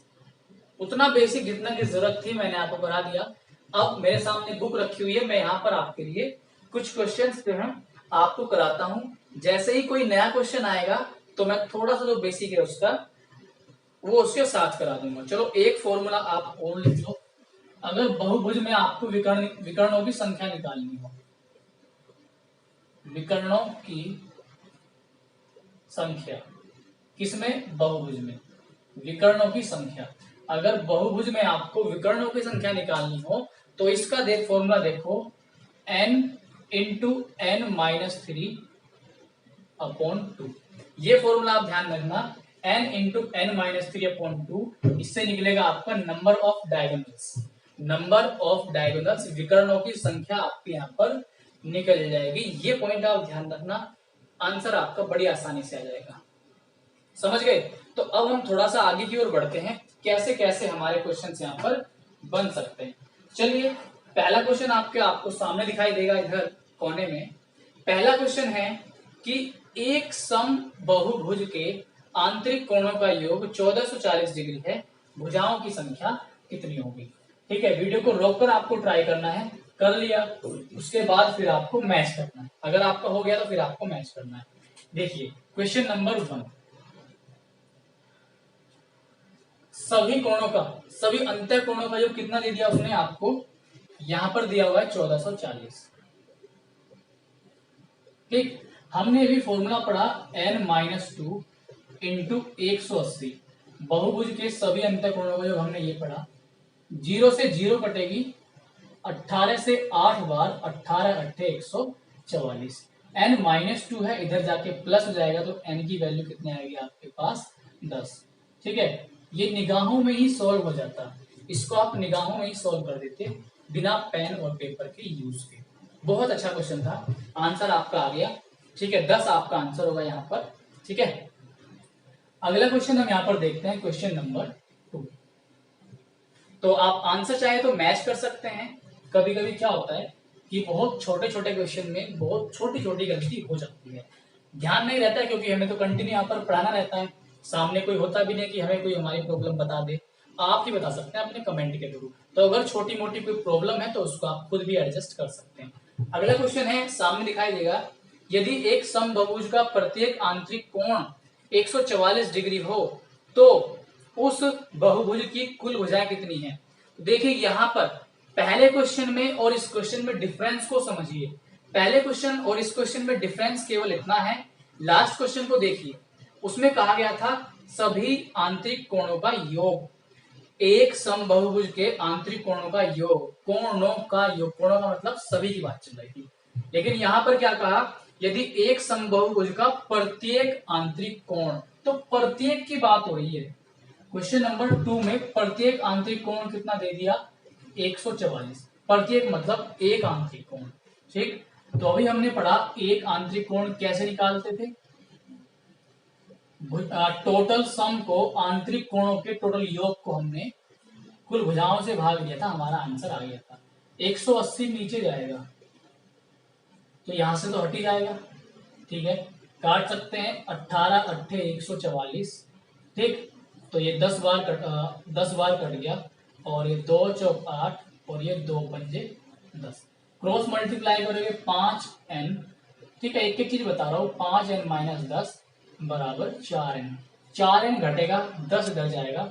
Speaker 1: उतना बेसिक जितना की जरूरत थी मैंने आपको पढ़ा दिया। अब मेरे सामने बुक रखी हुई है, मैं यहाँ पर आपके लिए कुछ क्वेश्चंस जो है आपको कराता हूं। जैसे ही कोई नया क्वेश्चन आएगा तो मैं थोड़ा सा जो बेसिक है उसका वो उसके साथ करा दूंगा। चलो एक फॉर्मूला आप और लिख लो। अगर बहुभुज में आपको विकर्णों की संख्या निकालनी हो, विकर्णों की संख्या किसमें, बहुभुज में, विकर्णों की संख्या। अगर बहुभुज में आपको विकर्णों की संख्या निकालनी हो तो इसका फॉर्मूला देखो, n into n minus 3 upon 2। ये फॉर्मूला आप ध्यान रखना, n into n minus 3 upon 2। इससे निकलेगा आपका number of diagonals, number of diagonals, विकर्णों की संख्या आपके यहाँ पर निकल जाएगी। ये पॉइंट आप ध्यान रखना, आंसर आपका बड़ी आसानी से आ जाएगा। समझ गए? तो अब हम थोड़ा सा आगे की ओर बढ़ते हैं, कैसे कैसे हमारे क्वेश्चंस यहाँ पर बन सकते हैं। चलिए पहला क्वेश्चन आपको सामने दिखाई देगा इधर कोने में। पहला क्वेश्चन है कि एक सम बहुभुज के आंतरिक कोणों का योग 1440 डिग्री है, भुजाओं की संख्या कितनी होगी। ठीक है, वीडियो को रोककर आपको ट्राई करना है, कर लिया उसके बाद फिर आपको मैच करना है। अगर आपका हो गया तो फिर आपको मैच करना है। देखिए क्वेश्चन नंबर 1, सभी कोणों का, सभी अंतः कोणों का योग कितना दे दिया उसने आपको, यहां पर दिया हुआ है 1440। ठीक, हमने भी फॉर्मूला पढ़ा n-2 इंटू 180। बहुभुज के सभी अंतः कोणों का योग हमने ये पढ़ा, 0 से 0 कटेगी, 18 से 8 बार 18 अट्ठे 144। n-2 है, इधर जाके प्लस हो जाएगा तो n की वैल्यू कितनी आएगी आपके पास, 10। ठीक है, ये निगाहों में ही सॉल्व हो जाता, इसको आप निगाहों में ही सॉल्व कर देते बिना पेन और पेपर के यूज के। बहुत अच्छा क्वेश्चन था, आंसर आपका आ गया। ठीक है, 10 आपका आंसर होगा यहाँ पर। ठीक है, अगला क्वेश्चन हम यहाँ पर देखते हैं, क्वेश्चन नंबर 2। तो आप आंसर चाहे तो मैच कर सकते हैं। कभी कभी क्या होता है कि बहुत छोटे छोटे क्वेश्चन में बहुत छोटी छोटी गलती हो जाती है, ध्यान नहीं रहता है, क्योंकि हमें तो कंटिन्यू यहाँ पर पढ़ाना रहता है, सामने कोई होता भी नहीं कि हमें कोई हमारी प्रॉब्लम बता दे। आप ही बता सकते हैं अपने कमेंट के थ्रू। तो अगर छोटी मोटी कोई प्रॉब्लम है तो उसको आप खुद भी एडजस्ट कर सकते हैं। अगला क्वेश्चन है, सामने दिखाई देगा, यदि एक समबहुभुज का प्रत्येक आंतरिक कोण 144 डिग्री हो तो उस बहुभुज की कुल भुजाएं कितनी है। देखिए यहाँ पर पहले क्वेश्चन में और इस क्वेश्चन में डिफरेंस को समझिए। पहले क्वेश्चन और इस क्वेश्चन में डिफरेंस केवल इतना है, लास्ट क्वेश्चन को देखिए, उसमें कहा गया था सभी आंतरिक कोणों का योग, एक समबहुभुज के आंतरिक कोणों का योग, कोणों का योग, कोणों का मतलब सभी की बात चल रही थी। लेकिन यहाँ पर क्या कहा, यदि एक समबहुभुज का प्रत्येक आंतरिक कोण, तो प्रत्येक की बात हो रही है। क्वेश्चन नंबर 2 में प्रत्येक आंतरिक कोण कितना दे दिया, 144। प्रत्येक मतलब एक आंतरिक कोण। ठीक, तो अभी हमने पढ़ा एक आंतरिक कोण कैसे निकालते थे, टोटल सम को, आंतरिक कोणों के टोटल योग को हमने कुल भुजाओं से भाग दिया था, हमारा आंसर आ गया था। 180 नीचे जाएगा तो यहां से तो हट ही जाएगा। ठीक है, काट सकते हैं, 18 अट्ठे 144। ठीक, तो ये 10 बार कट गया, और ये 2 चौक 8 और ये 2 पंजे 10। क्रॉस मल्टीप्लाई करोगे 5n। ठीक है, एक एक चीज बता रहा हूं, 5n माइनस 10 बराबर 4n। 4n घटेगा, 10 इधर जाएगा,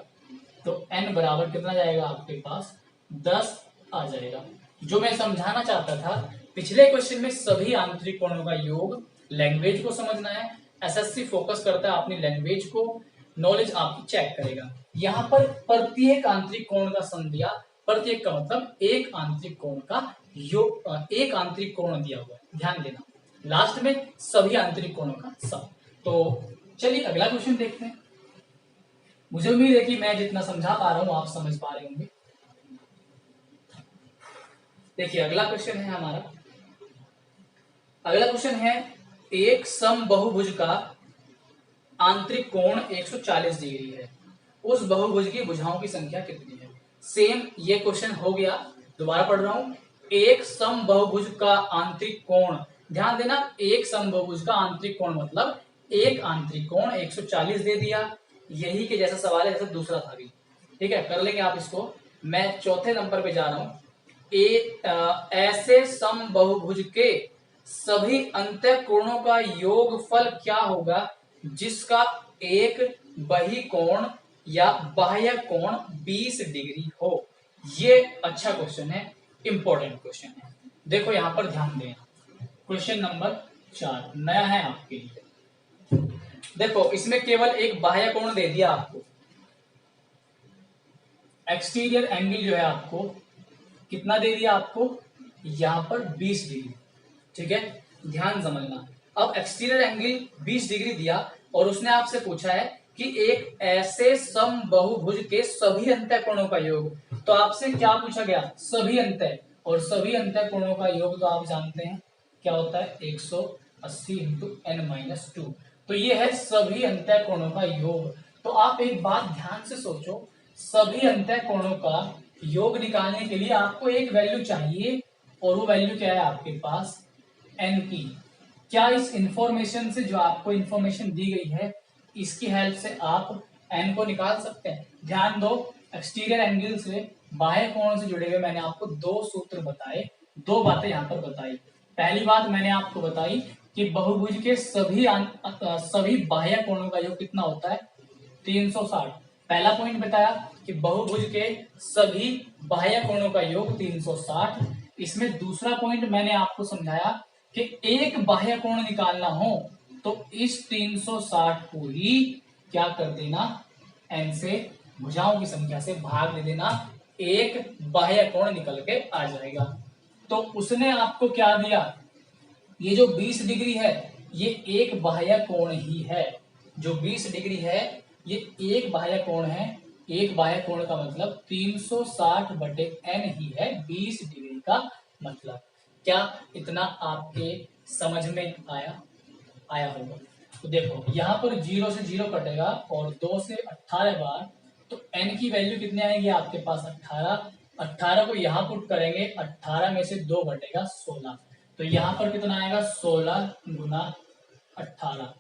Speaker 1: तो n बराबर कितना जाएगा आपके पास, 10 आ जाएगा। जो मैं समझाना चाहता था, पिछले क्वेश्चन में सभी आंतरिक कोणों का योग, लैंग्वेज को समझना है, एसएससी फोकस करता है अपनी लैंग्वेज को, नॉलेज आपकी चेक करेगा। यहाँ पर प्रत्येक आंतरिक कोण का सम दिया, प्रत्येक का मतलब एक आंतरिक कोण का योग, एक आंतरिक कोण दिया हुआ है, ध्यान देना। लास्ट में सभी आंतरिक कोणों का सम। तो चलिए अगला क्वेश्चन देखते हैं। मुझे उम्मीद है कि मैं जितना समझा पा रहा हूं आप समझ पा रहे होंगे। देखिए अगला क्वेश्चन है हमारा, अगला क्वेश्चन है एक सम बहुभुज का आंतरिक कोण 140 डिग्री है, उस बहुभुज की भुजाओं की संख्या कितनी है। सेम ये क्वेश्चन हो गया, दोबारा पढ़ रहा हूं। एक सम बहुभुज का आंतरिक कोण, ध्यान देना, एक सम बहुभुज का आंतरिक कोण मतलब एक आंतरिक कोण 140 दे दिया, यही के जैसा सवाल है जैसा दूसरा था भी। ठीक है, कर लेंगे आप इसको। मैं चौथे नंबर पे जा रहा हूं। ऐसे सम बहुभुज के सभी अंतःकोणों का योगफल क्या होगा जिसका एक बही कोण या बाह्य कोण 20 डिग्री हो। ये अच्छा क्वेश्चन है, इंपॉर्टेंट क्वेश्चन है। देखो यहां पर ध्यान दें, क्वेश्चन नंबर 4 नया है आपके लिए। देखो इसमें केवल एक बाह्य कोण दे दिया आपको, एक्सटीरियर एंगल जो है आपको कितना दे दिया आपको, यहां पर 20 डिग्री। ठीक है, ध्यान समझना। अब एक्सटीरियर एंगल 20 डिग्री दिया और उसने आपसे पूछा है कि एक ऐसे सम बहुभुज के सभी अंतःकोणों का योग। तो आपसे क्या पूछा गया, सभी अंतः, और सभी अंतःकोणों का योग तो आप जानते हैं क्या होता है, 180 इंटू n-2। तो ये है सभी अंतःकोणों का योग। तो आप एक बात ध्यान से सोचो, सभी अंतःकोणों का योग निकालने के लिए आपको एक वैल्यू चाहिए, और वो वैल्यू क्या है आपके पास, एन की। क्या इस इंफॉर्मेशन से, जो आपको इंफॉर्मेशन दी गई है, इसकी हेल्प से आप एन को निकाल सकते हैं। ध्यान दो, एक्सटीरियर एंगल से बाह्य कोण से जुड़े हुए मैंने आपको दो सूत्र बताए, दो बातें यहाँ पर बताई। पहली बात मैंने आपको बताई कि बहुभुज के सभी बाह्य कोणों का योग कितना होता है, 360। पहला पॉइंट बताया कि बहुभुज के सभी बाह्य कोणों का योग 360। इसमें दूसरा पॉइंट मैंने आपको समझाया कि एक बाह्य कोण निकालना हो तो इस 360 को ही क्या कर देना, एन से भुजाओं की संख्या से भाग दे देना, एक बाह्य कोण निकल के आ जाएगा। तो उसने आपको क्या दिया, ये जो 20 डिग्री है ये एक बाह्य कोण ही है, जो 20 डिग्री है ये एक बाह्य कोण है। एक बाह्य कोण का मतलब 360 बटे n ही है 20 डिग्री का मतलब। क्या इतना आपके समझ में आया होगा। तो देखो यहाँ पर 0 से 0 कटेगा और 2 से 18 बार, तो n की वैल्यू कितनी आएगी आपके पास, 18। 18 को यहाँ पुट करेंगे, 18 में से 2 घटेगा 16, तो यहाँ पर कितना आएगा, 16 गुना 18।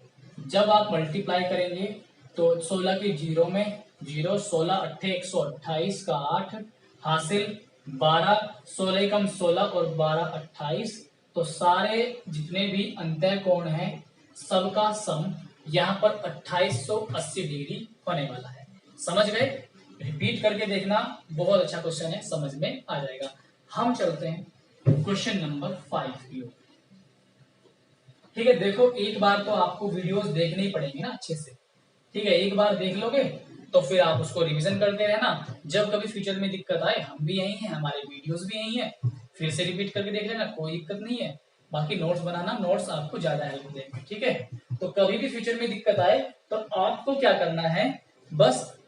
Speaker 1: जब आप मल्टीप्लाई करेंगे तो 16 की 0 में 0, 16 अट्ठे 128 का 8 हासिल 12, 16 कम 16 और 12 28। तो सारे जितने भी अंतःकोण हैं सबका सम यहाँ पर 2880 डिग्री होने वाला है। समझ गए, रिपीट करके देखना, बहुत अच्छा क्वेश्चन है, समझ में आ जाएगा। हम चलते हैं क्वेश्चन नंबर 5 की ओर। ठीक है, देखो एक बार तो आपको वीडियोस देखने ही पड़ेंगे ना अच्छे से। ठीक है, एक बार देख लोगे तो फिर आप उसको रिवीजन करते रहना। जब कभी फ्यूचर में दिक्कत आए, हम भी यही हैं, हमारे वीडियोस भी यही हैं, फिर से रिपीट करके देख लेना, कोई दिक्कत नहीं है। बाकी नोट्स बनाना, नोट्स आपको ज्यादा हेल्प देंगे। ठीक है, तो कभी भी फ्यूचर में दिक्कत आए तो आपको क्या करना है, बस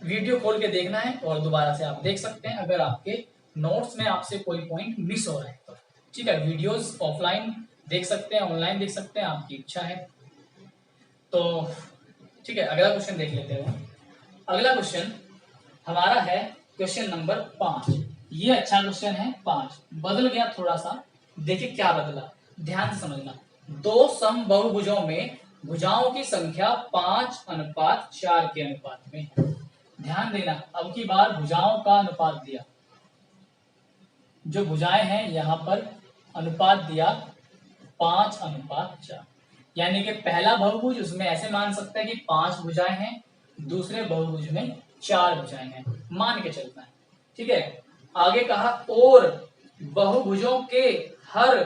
Speaker 1: वीडियो खोल के देखना है और दोबारा से आप देख सकते हैं अगर आपके नोट्स में आपसे कोई पॉइंट मिस हो रहा है तो। ठीक है, वीडियोस ऑफलाइन देख सकते हैं, ऑनलाइन देख सकते हैं, आपकी इच्छा है। तो ठीक है, अगला क्वेश्चन देख लेते हैं। अगला क्वेश्चन हमारा है क्वेश्चन नंबर 5। ये अच्छा क्वेश्चन है, 5 बदल गया थोड़ा सा, देखिए क्या बदला, ध्यान से समझना। दो सम बहुभुजों में भुजाओं की संख्या 5:4 के अनुपात में है। ध्यान देना, अब की बार भुजाओं का अनुपात दिया, जो भुजाएं हैं यहां पर अनुपात दिया 5:4, यानी कि पहला बहुभुज उसमें ऐसे मान सकते हैं कि 5 भुजाएं हैं, दूसरे बहुभुज में 4 भुजाएं हैं, मान के चलना है। ठीक है, आगे कहा और बहुभुजों के हर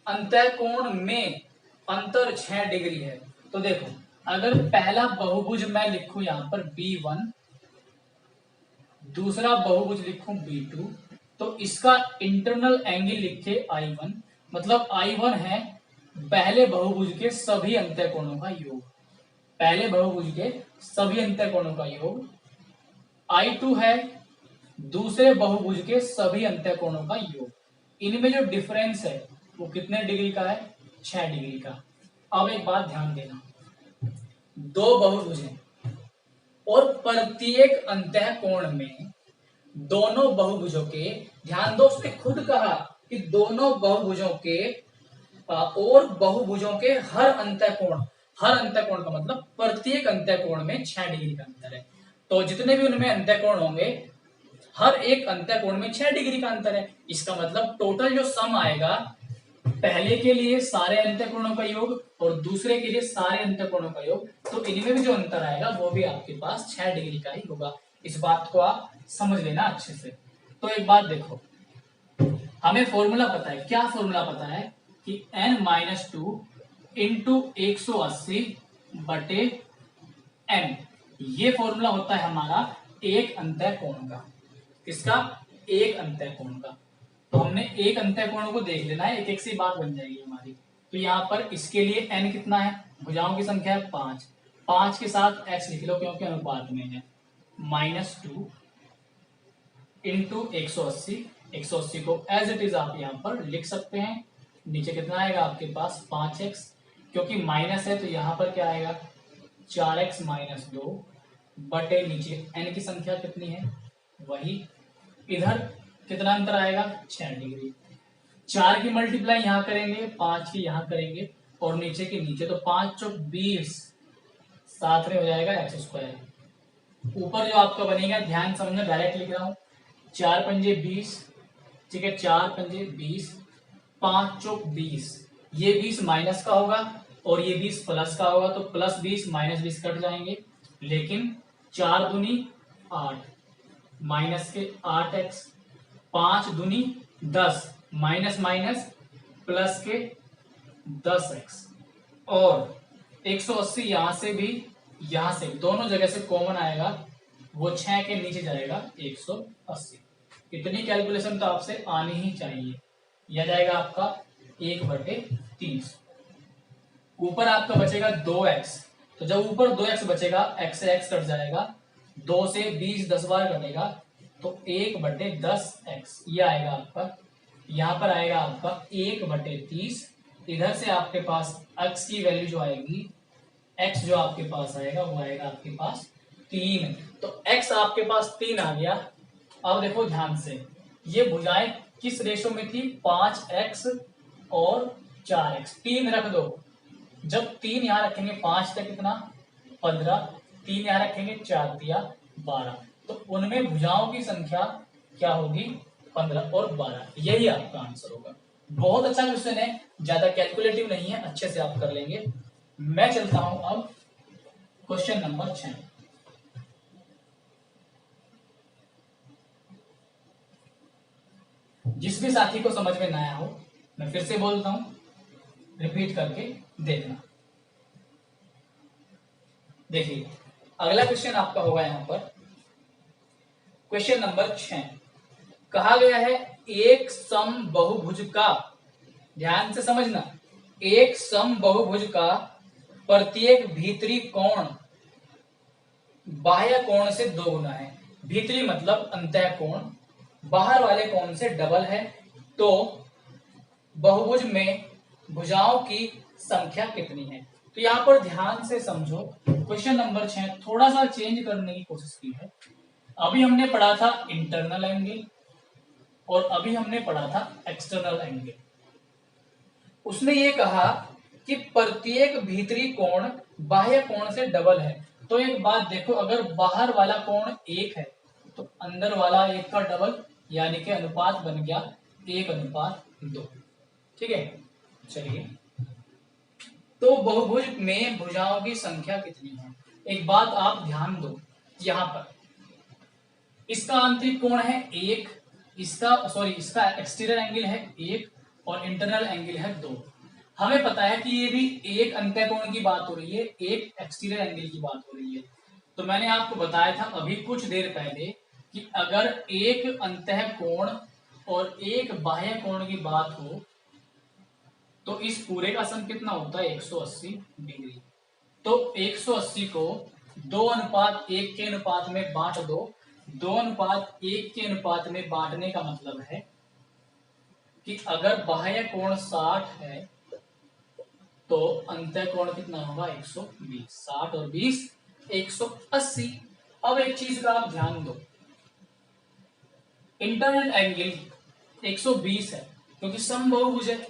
Speaker 1: अंतःकोण में अंतर 6 डिग्री है। तो देखो, अगर पहला बहुभुज मैं लिखूं यहां पर B1, दूसरा बहुभुज लिखूं B2, तो इसका इंटरनल एंगल लिखे I1, मतलब I1 है पहले बहुभुज के सभी अंतःकोणों का योग, पहले बहुभुज के सभी अंतःकोणों का योग। I2 है दूसरे बहुभुज के सभी अंतःकोणों का योग। इनमें जो डिफरेंस है वो कितने डिग्री का है? 6 डिग्री का। अब एक बात ध्यान देना, दो बहुभुज हैं और प्रत्येक अंतःकोण में दोनों बहुभुजों के, ध्यान दो उसने खुद कहा कि दोनों बहुभुजों के और बहुभुजों के हर अंतःकोण का मतलब प्रत्येक अंतःकोण में 6 डिग्री का अंतर है। तो जितने भी उनमें अंतःकोण होंगे हर एक अंतःकोण में 6 डिग्री का अंतर है। इसका मतलब टोटल जो सम आएगा, पहले के लिए सारे अंतःकोणों का योग और दूसरे के लिए सारे अंतःकोणों का योग, तो इनमें भी जो अंतर आएगा वो भी आपके पास 6 डिग्री का ही होगा। इस बात को आप समझ लेना अच्छे से। तो एक बात देखो, हमें फॉर्मूला पता है, क्या फॉर्मूला पता है कि n-2 इंटू 180 बटे n, ये फॉर्मूला होता है हमारा एक अंतःकोण का। किसका? एक अंतःकोण का। तो हमने एक अंतःकोण को देख लेना है, एक एक सी बात बन जाएगी हमारी। तो यहाँ पर इसके लिए n कितना है? भुजाओं की संख्या है 5, 5 के साथ x लिख लो क्योंकि अनुपात में है। -2 इंटू 180, 180 को एज इट इज आप यहाँ पर लिख सकते हैं। नीचे कितना आएगा आपके पास? 5x, क्योंकि माइनस है तो यहाँ पर क्या आएगा? 4x माइनस 2 बटे नीचे n की संख्या कितनी है? वही। इधर कितना अंतर आएगा? 6 डिग्री। 4 की मल्टीप्लाई यहाँ करेंगे, 5 की यहाँ करेंगे और नीचे के नीचे, तो 5 चौक 20, साथ में हो जाएगा x²। ऊपर जो आपका बनेगा, ध्यान समझना, डायरेक्ट लिख रहा हूं, 4 पंजे 20, ठीक है, 4 पंजे 20, 5 चौक 20, ये 20 माइनस का होगा और ये 20 प्लस का होगा, तो प्लस 20 माइनस 20 कट जाएंगे, लेकिन 4 दूनी 8, माइनस के 8x, 5 दूनी 10, माइनस माइनस प्लस के 10x, और 180 यहां से भी यहां से दोनों जगह से कॉमन आएगा, वो 6 के नीचे जाएगा 180। इतनी कैलकुलेशन तो आपसे आनी ही चाहिए। यह जाएगा आपका 1/300। ऊपर आपका बचेगा 2x, तो जब ऊपर 2x बचेगा, x से x कट जाएगा, 2 से 20 10 बार कटेगा, तो 1/10x ये आएगा आपका। यहाँ पर आएगा आपका 1/30। इधर से आपके पास x की वैल्यू जो आएगी, x जो आपके पास आएगा वो आएगा आपके पास 3। तो x आपके पास 3 आ गया। अब देखो ध्यान से, ये भुजाएं किस रेशो में थी? 5x और 4x। 3 रख दो, जब 3 यहाँ रखेंगे 5 तक कितना? 15, 3 यहाँ रखेंगे 4 दिया 12, तो उनमें भुजाओं की संख्या क्या होगी? 15 और 12। यही आपका आंसर होगा। बहुत अच्छा क्वेश्चन है, ज्यादा कैलकुलेटिव नहीं है, अच्छे से आप कर लेंगे। मैं चलता हूं अब क्वेश्चन नंबर 6। जिस भी साथी को समझ में ना आया हो, मैं फिर से बोलता हूं, रिपीट करके देखना। देखिए, अगला क्वेश्चन आपका होगा यहां पर क्वेश्चन नंबर 6। कहा गया है एक सम बहुभुज का, ध्यान से समझना, एक सम बहुभुज का प्रत्येक भीतरी कोण बाह्य कोण से 2 गुना है। भीतरी मतलब अंतःकोण, बाहर वाले कोण से डबल है, तो बहुभुज में भुजाओं की संख्या कितनी है? तो यहां पर ध्यान से समझो, क्वेश्चन नंबर 6 थोड़ा सा चेंज करने की कोशिश की है। अभी हमने पढ़ा था इंटरनल एंगल और अभी हमने पढ़ा था एक्सटर्नल एंगल। उसने ये कहा कि प्रत्येक भीतरी कोण बाह्य कोण से डबल है। तो एक बात देखो, अगर बाहर वाला कोण 1 है तो अंदर वाला 1 का डबल, यानी कि अनुपात बन गया 1:2। ठीक है, चलिए, तो बहुभुज में भुजाओं की संख्या कितनी है? एक बात आप ध्यान दो, यहां पर इसका आंतरिक कोण है 1, इसका एक्सटीरियर एंगल है 1 और इंटरनल एंगल है 2। हमें पता है कि ये भी एक अंतःकोण की बात हो रही है, एक एक्सटीरियर एंगल की बात हो रही है। तो मैंने आपको बताया था अभी कुछ देर पहले कि अगर एक अंतःकोण और एक बाह्य कोण की बात हो तो इस पूरे का सम कितना होता है 180 डिग्री। तो 180 को 2:1 के अनुपात में बांट दो। 2:1 के अनुपात में बांटने का मतलब है कि अगर बाह्य कोण 60 है तो अंतःकोण कितना होगा 120। 60 और 20 180। अब एक चीज का आप ध्यान दो, इंटरनल एंगल 120 है क्योंकि समबाहुभुज है।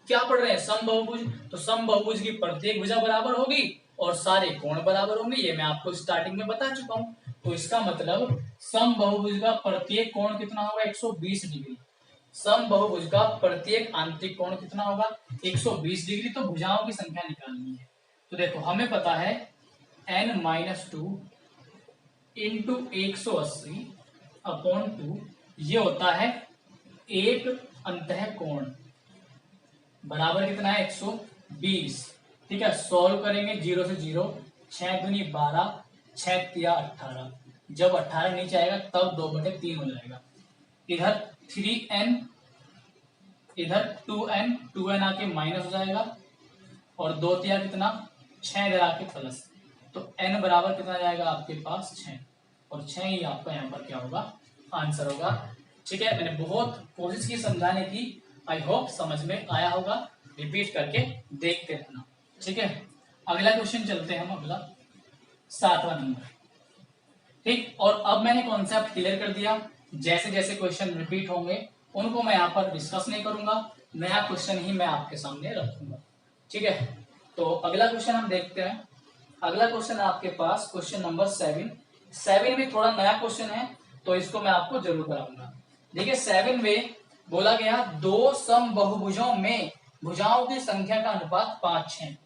Speaker 1: क्या पढ़ रहे हैं? समबाहुभुज। तो समबाहुभुज की प्रत्येक भुजा बराबर होगी और सारे कोण बराबर होंगे, ये मैं आपको स्टार्टिंग में बता चुका हूं। तो इसका मतलब समबाहुभुज का प्रत्येक कोण कितना होगा 120 डिग्री। समबाहुभुज का प्रत्येक आंतरिक कोण कितना होगा 120 डिग्री। तो भुजाओं की संख्या निकालनी है। तो देखो हमें पता है n-2 इंटू 180 अपॉन 2 ये होता है एक अंतःकोण बराबर कितना है 120। ठीक है, सॉल्व करेंगे 0 से 0, 6 दूनी 12, 6 तिया 18। जब 18 नीचे आएगा तब 2/3 हो जाएगा। इधर 3n, इधर 2n, 2n आके माइनस हो जाएगा और 2 तिया कितना 6 इधर आके प्लस। तो n बराबर कितना जाएगा आपके पास 6 और 6 ही आपका यहाँ पर क्या होगा आंसर होगा। ठीक है, मैंने बहुत कोशिश की समझाने की, आई होप समझ में आया होगा। रिपीट करके देखते रहना। ठीक है, अगला क्वेश्चन चलते हैं हम। अगला 7वां नंबर। ठीक, और अब मैंने कॉन्सेप्ट क्लियर कर दिया। जैसे जैसे क्वेश्चन रिपीट होंगे उनको मैं यहाँ पर डिस्कस नहीं करूंगा, नया क्वेश्चन ही मैं आपके सामने रखूंगा। ठीक है, तो अगला क्वेश्चन हम देखते हैं। अगला क्वेश्चन आपके पास क्वेश्चन नंबर 7 में थोड़ा नया क्वेश्चन है तो इसको मैं आपको जरूर कराऊंगा। देखिए 7 में बोला गया दो समबाहुभुजों में भुजाओं की संख्या का अनुपात 5 है।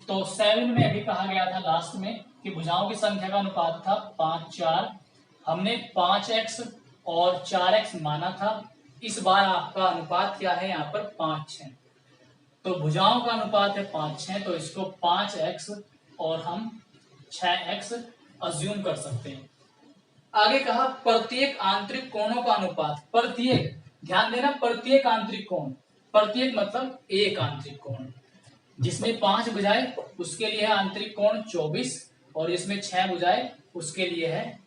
Speaker 1: तो 7 में अभी कहा गया था लास्ट में कि भुजाओं की संख्या का अनुपात था 5-4। हमने 5x और 4x माना था। इस बार आपका अनुपात क्या है यहाँ पर 5-6। तो भुजाओं का अनुपात है 5-6, तो इसको 5x और हम 6x अज्यूम कर सकते हैं। आगे कहा प्रत्येक आंतरिक कोणों का अनुपात। प्रत्येक, ध्यान देना, प्रत्येक आंतरिक कोण, प्रत्येक मतलब एक आंतरिक कोण जिसमें 5 भुजाएं उसके लिए है आंतरिक कोण 24 और इसमें 6 भुजाएं उसके लिए है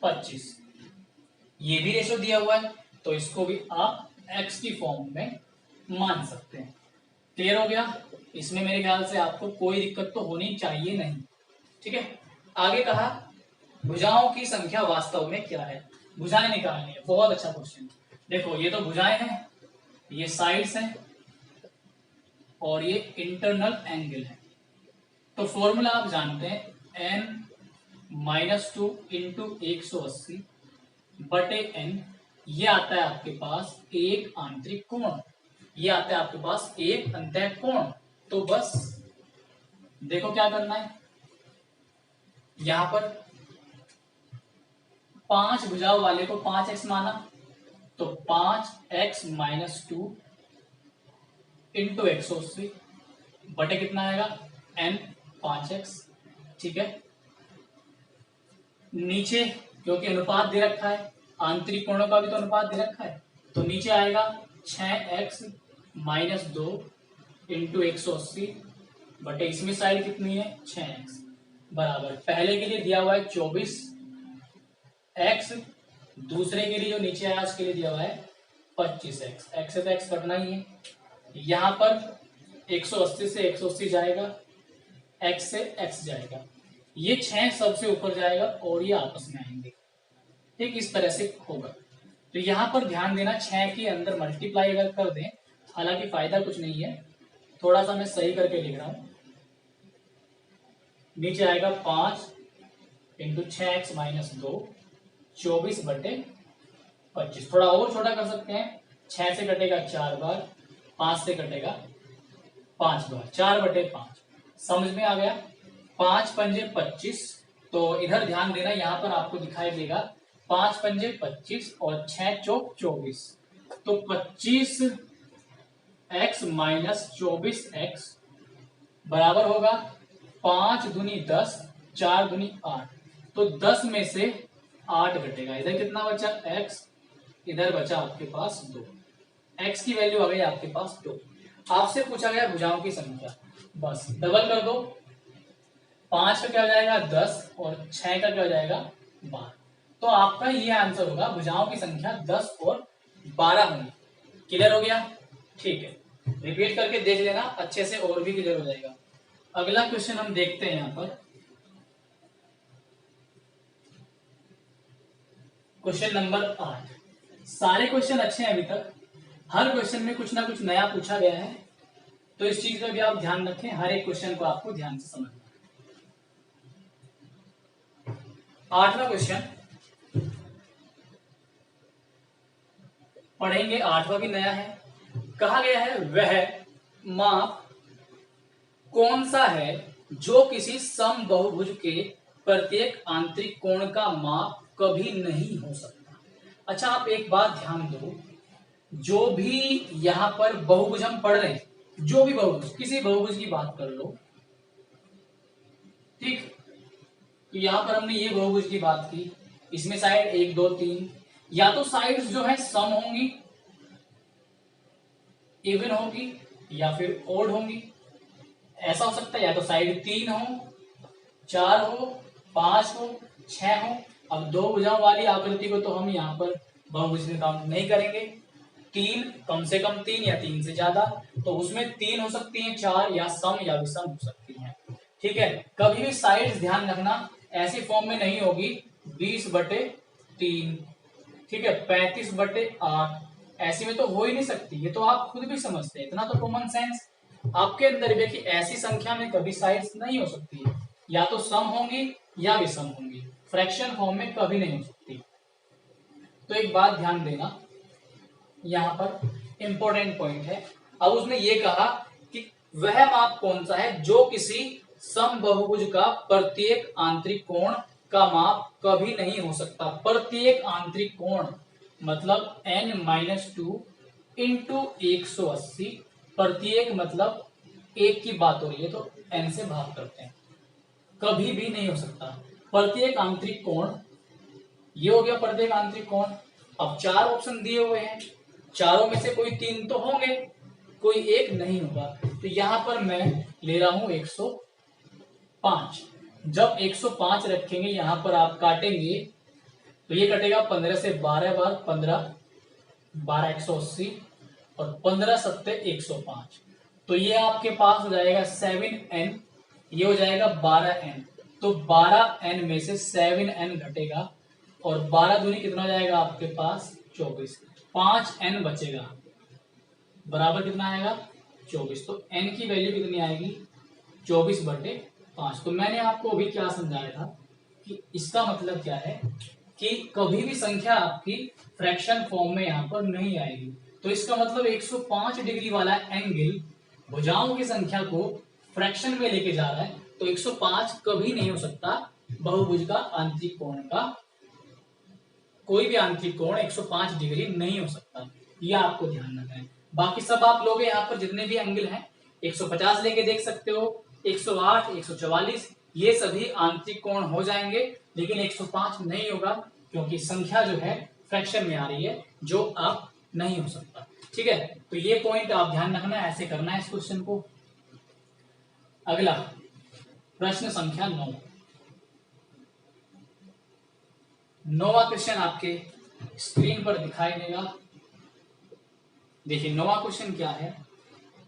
Speaker 1: 25। ये भी रेशो दिया हुआ है तो इसको भी आप x की फॉर्म में मान सकते हैं। क्लियर हो गया? इसमें मेरे ख्याल से आपको कोई दिक्कत तो होनी चाहिए नहीं। ठीक है, आगे कहा भुजाओं की संख्या वास्तव में क्या है, भुजाएं निकालनी है। बहुत अच्छा क्वेश्चन। देखो ये तो भुजाएं हैं, ये साइड्स हैं और ये इंटरनल एंगल है। तो फॉर्मूला आप जानते हैं n-2 इंटू 180 बटे n। ये आता है आपके पास एक आंतरिक कोण, ये आता है आपके पास एक अंतःकोण। तो बस देखो क्या करना है, यहां पर 5 भुजाओं वाले को 5x माना तो 5x माइनस 2 इंटू 180 बटे कितना आएगा n 5x। ठीक है, नीचे क्योंकि अनुपात दे रखा है, आंतरिक कोणों का भी तो अनुपात दे रखा है, तो नीचे आएगा 6x माइनस 2 इंटू 180 बटे इसमें साइड कितनी है 6x बराबर पहले के लिए दिया हुआ है 24x, दूसरे के लिए जो नीचे आया उसके लिए दिया हुआ है 25x। x से तो x कटना ही है, यहां पर 180 से 180 जाएगा, x से x जाएगा, ये 6 सबसे ऊपर जाएगा और ये आपस में आएंगे। ठीक, इस तरह से होगा। तो यहां पर ध्यान देना 6 के अंदर मल्टीप्लाई अगर कर दें, हालांकि फायदा कुछ नहीं है, थोड़ा सा मैं सही करके लिख रहा हूं। नीचे आएगा 5 इंटू 6x माइनस 2 24 बटे 25। थोड़ा और छोटा कर सकते हैं, 6 से कटेगा 4 बार, 5 से कटेगा 5 बार, 4 बटे 5। समझ में आ गया? 5 पंजे 25। तो इधर ध्यान देना, यहां पर आपको दिखाई देगा 5 पंजे 25 और 6 चौक 24। तो 25x माइनस 24x बराबर होगा 5 दूनी 10, 4 दूनी 8। तो 10 में से 8 घटेगा, इधर कितना बचा x, इधर बचा आपके पास 2। x की वैल्यू आ गई आपके पास 2। आपसे पूछा गया भुजाओं की संख्या, बस डबल कर दो। 5 का क्या हो जाएगा 10 और 6 का क्या हो जाएगा 12। तो आपका ये आंसर होगा, भुजाओं की संख्या 10 और 12 होंगी। क्लियर हो गया? ठीक है, रिपीट करके देख लेना अच्छे से और भी क्लियर हो जाएगा। अगला क्वेश्चन हम देखते हैं यहाँ पर, क्वेश्चन नंबर 8। सारे क्वेश्चन अच्छे हैं अभी तक, हर क्वेश्चन में कुछ ना कुछ नया पूछा गया है, तो इस चीज का भी आप ध्यान रखें, हर एक क्वेश्चन को आपको ध्यान से समझना। 8वां क्वेश्चन पढ़ेंगे, 8वां भी नया है। कहा गया है वह माप कौन सा है जो किसी समबहुभुज के प्रत्येक आंतरिक कोण का माप कभी नहीं हो सकता। अच्छा, आप एक बात ध्यान दो, जो भी यहां पर बहुभुज हम पढ़ रहे हैं, जो भी बहुभुज, किसी बहुभुज की बात कर लो, ठीक। तो यहां पर हमने ये बहुभुज की बात की, इसमें साइड 1 2 3, या तो साइड्स जो है सम होंगी, इवन होगी, या फिर ओड होंगी। ऐसा हो सकता है या तो साइड 3 हो, 4 हो, 5 हो, 6 हो। अब दो भुजाओं वाली आकृति को तो हम यहाँ पर बहुभुज में काउंट नहीं करेंगे। 3, कम से कम 3 या 3 से ज्यादा, तो उसमें 3 हो सकती हैं, 4 या सम या विषम हो सकती हैं। ठीक है, कभी भी साइड्स ध्यान रखना ऐसी फॉर्म में नहीं होगी 20/3, ठीक है, 35/8, ऐसी में तो हो ही नहीं सकती। ये तो आप खुद भी समझते हैं, इतना तो कॉमन सेंस आपके अंदर भी है कि ऐसी संख्या में कभी साइड्स नहीं हो सकती है, या तो सम होंगी या विषम होंगी, फ्रैक्शन फॉर्म में कभी नहीं हो सकती। तो एक बात ध्यान देना, यहाँ पर इंपॉर्टेंट पॉइंट है। अब उसने ये कहा कि वह माप कौन सा है जो किसी समबहुभुज का प्रत्येक आंतरिक कोण का माप कभी नहीं हो सकता। प्रत्येक आंतरिक कोण मतलब n-2 इंटू 180, प्रत्येक मतलब एक की बात हो रही है तो n से भाग करते हैं, कभी भी नहीं हो सकता। प्रत्येक आंतरिक कोण, ये हो गया प्रत्येक आंतरिक कोण। अब 4 ऑप्शन दिए हुए हैं, चारों में से कोई 3 तो होंगे, कोई एक नहीं होगा। तो यहां पर मैं ले रहा हूं 105। जब 105 रखेंगे यहां पर आप काटेंगे तो ये कटेगा 15 से 12 बार, 15 12 180 और 15 सत्ते 105। तो ये आपके पास हो जाएगा 7n, ये हो जाएगा 12n। तो 12n में से 7n घटेगा और 12 दूनी कितना हो जाएगा आपके पास 24, 5n बचेगा, बराबर कितना आएगा 24। तो n की वैल्यू कितनी आएगी 24/5। तो मैंने आपको अभी क्या समझाया था कि इसका मतलब क्या है कि कभी भी संख्या आपकी फ्रैक्शन फॉर्म में यहां पर नहीं आएगी। तो इसका मतलब 105 डिग्री वाला एंगल भुजाओं की संख्या को फ्रैक्शन में लेके जा रहा है, तो 105 कभी नहीं हो सकता बहुभुज का आंतरिक कोण का, कोई भी आंतरिक कोण 105 डिग्री नहीं हो सकता, यह आपको ध्यान रखना है। बाकी सब आप लोग यहाँ पर जितने भी एंगल हैं 150 लेके देख सकते हो, 108 144, ये सभी आंतरिक कोण हो जाएंगे, लेकिन 105 नहीं होगा क्योंकि संख्या जो है फ्रैक्शन में आ रही है, जो अब नहीं हो सकता। ठीक है, तो ये पॉइंट आप ध्यान रखना, ऐसे करना है इस क्वेश्चन को। अगला प्रश्न संख्या 9, 9वां क्वेश्चन आपके स्क्रीन पर दिखाई देगा। देखिए 9वां क्वेश्चन क्या है,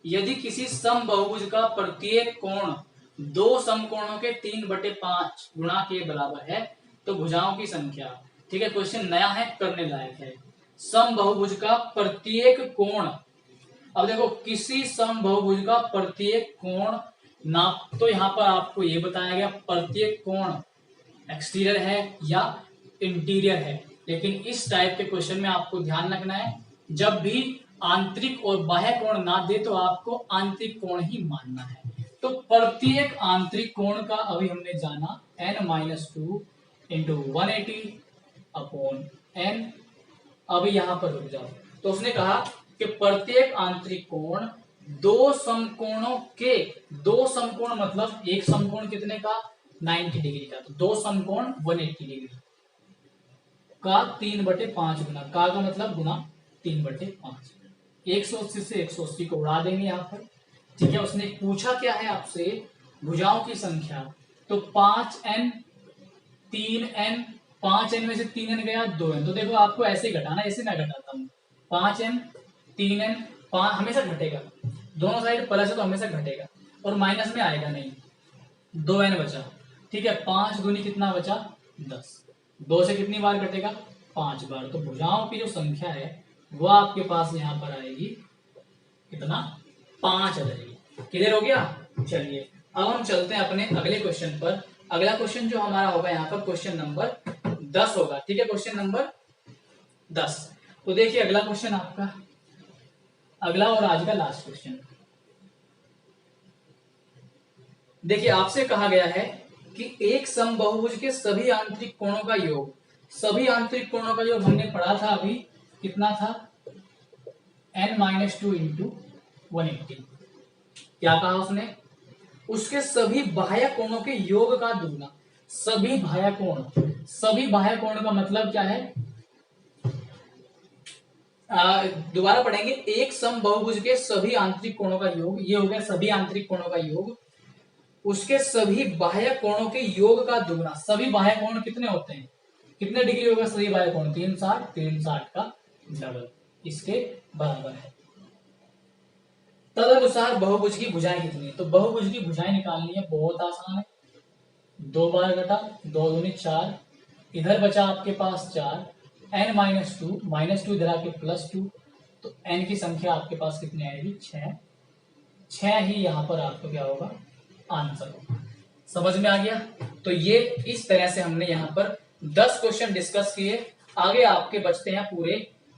Speaker 1: यदि किसी समबहुभुज का प्रत्येक कोण दो समकोणों के 3/5 गुणा के बराबर है तो भुजाओं की संख्या। ठीक है, क्वेश्चन नया है, करने लायक है। समबहुभुज का प्रत्येक कोण, अब देखो किसी समबहुभुज का प्रत्येक कोण नाप, तो यहां पर आपको यह बताया गया प्रत्येक कोण एक्सटीरियर है या इंटीरियर है, लेकिन इस टाइप के क्वेश्चन में आपको ध्यान रखना है जब भी आंतरिक और बाह्य कोण ना दे तो आपको आंतरिक कोण ही मानना है। तो प्रत्येक आंतरिक कोण का अभी हमने जाना n-2 इंटू 180 अपॉन n। अभी यहां पर रुक जाओ, तो उसने कहा कि प्रत्येक आंतरिक कोण दो समकोणों के, दो समकोण मतलब एक समकोण कितने का 90 डिग्री का, तो दो समकोण 180 डिग्री का 3/5 गुना, का मतलब गुना 3/5, 180 से 180 को उड़ा देंगे यहाँ पर। ठीक है, उसने पूछा क्या है आपसे, भुजाओं की संख्या, तो 5n 3n, 5n में से 3n गया 2n, तो देखो आपको ऐसे ही घटाना, ऐसे मैं घटाता हूँ, 5n 3n, 5 हमेशा घटेगा, दोनों साइड प्लस है तो हमेशा घटेगा, और माइनस में आएगा नहीं, 2n बचा। ठीक है, 5 दूनी कितना बचा 10, 2 से कितनी बार घटेगा 5 बार, तो भुजाओं की जो संख्या है वो आपके पास यहाँ पर आएगी कितना 5 आ जाएगी। क्लियर हो गया। चलिए अब हम चलते हैं अपने अगले क्वेश्चन पर। अगला क्वेश्चन जो हमारा होगा यहाँ पर क्वेश्चन नंबर 10 होगा। ठीक है, क्वेश्चन नंबर 10। तो देखिए अगला क्वेश्चन आपका, अगला और आज का लास्ट क्वेश्चन। देखिए आपसे कहा गया है कि एक समबाहुभुज के सभी आंतरिक कोणों का योग, सभी आंतरिक कोणों का योग हमने पढ़ा था अभी, कितना था n-2 इंटू 180। क्या कहा उसने, उसके सभी बाह्य कोणों के योग का दुगना। सभी बाह्य कोण, सभी बाह्य कोण का मतलब क्या है, दोबारा पढ़ेंगे, एक समबाहुभुज के सभी आंतरिक कोणों का योग, ये हो गया सभी आंतरिक कोणों का योग, उसके सभी बाह्य कोणों के योग का दुगना। सभी बाह्य कोण कितने होते हैं, कितने डिग्री होगा सभी बाह्य कोण, 360, 360 का डबल इसके बराबर है। तदनुसार बहुभुज की भुजाएं कितनी है, तो बहुभुज की भुजाएं निकालनी है, बहुत आसान है, 2 बार घटा, 2 दूनी 4, इधर बचा आपके पास 4, n-2 इधर आके +2, तो n की संख्या आपके पास कितनी आएगी 6, 6 ही यहाँ पर आपको क्या होगा आंसर होगा। समझ में आ गया। तो ये इस तरह से हमने यहाँ पर 10 क्वेश्चन डिस्कस किए। आगे आपके बचते हैं पूरे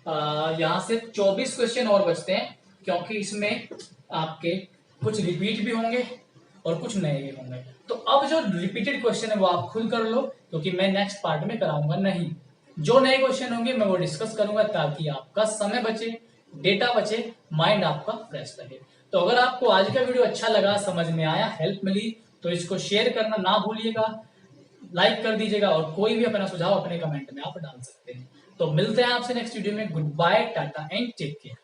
Speaker 1: यहाँ से 24 क्वेश्चन और बचते हैं, क्योंकि इसमें आपके कुछ रिपीट भी होंगे और कुछ नए भी होंगे। तो अब जो रिपीटेड क्वेश्चन है वो आप खुद कर लो, क्योंकि मैं नेक्स्ट पार्ट में कराऊंगा नहीं। जो नए क्वेश्चन होंगे मैं वो डिस्कस करूंगा, ताकि आपका समय बचे, डेटा बचे, माइंड आपका फ्रेश रहे। तो अगर आपको आज का वीडियो अच्छा लगा, समझ में आया, हेल्प मिली, तो इसको शेयर करना ना भूलिएगा, लाइक कर दीजिएगा, और कोई भी अपना सुझाव अपने कमेंट में आप डाल सकते हैं। तो मिलते हैं आपसे नेक्स्ट वीडियो में। Goodbye, ta ta and take care.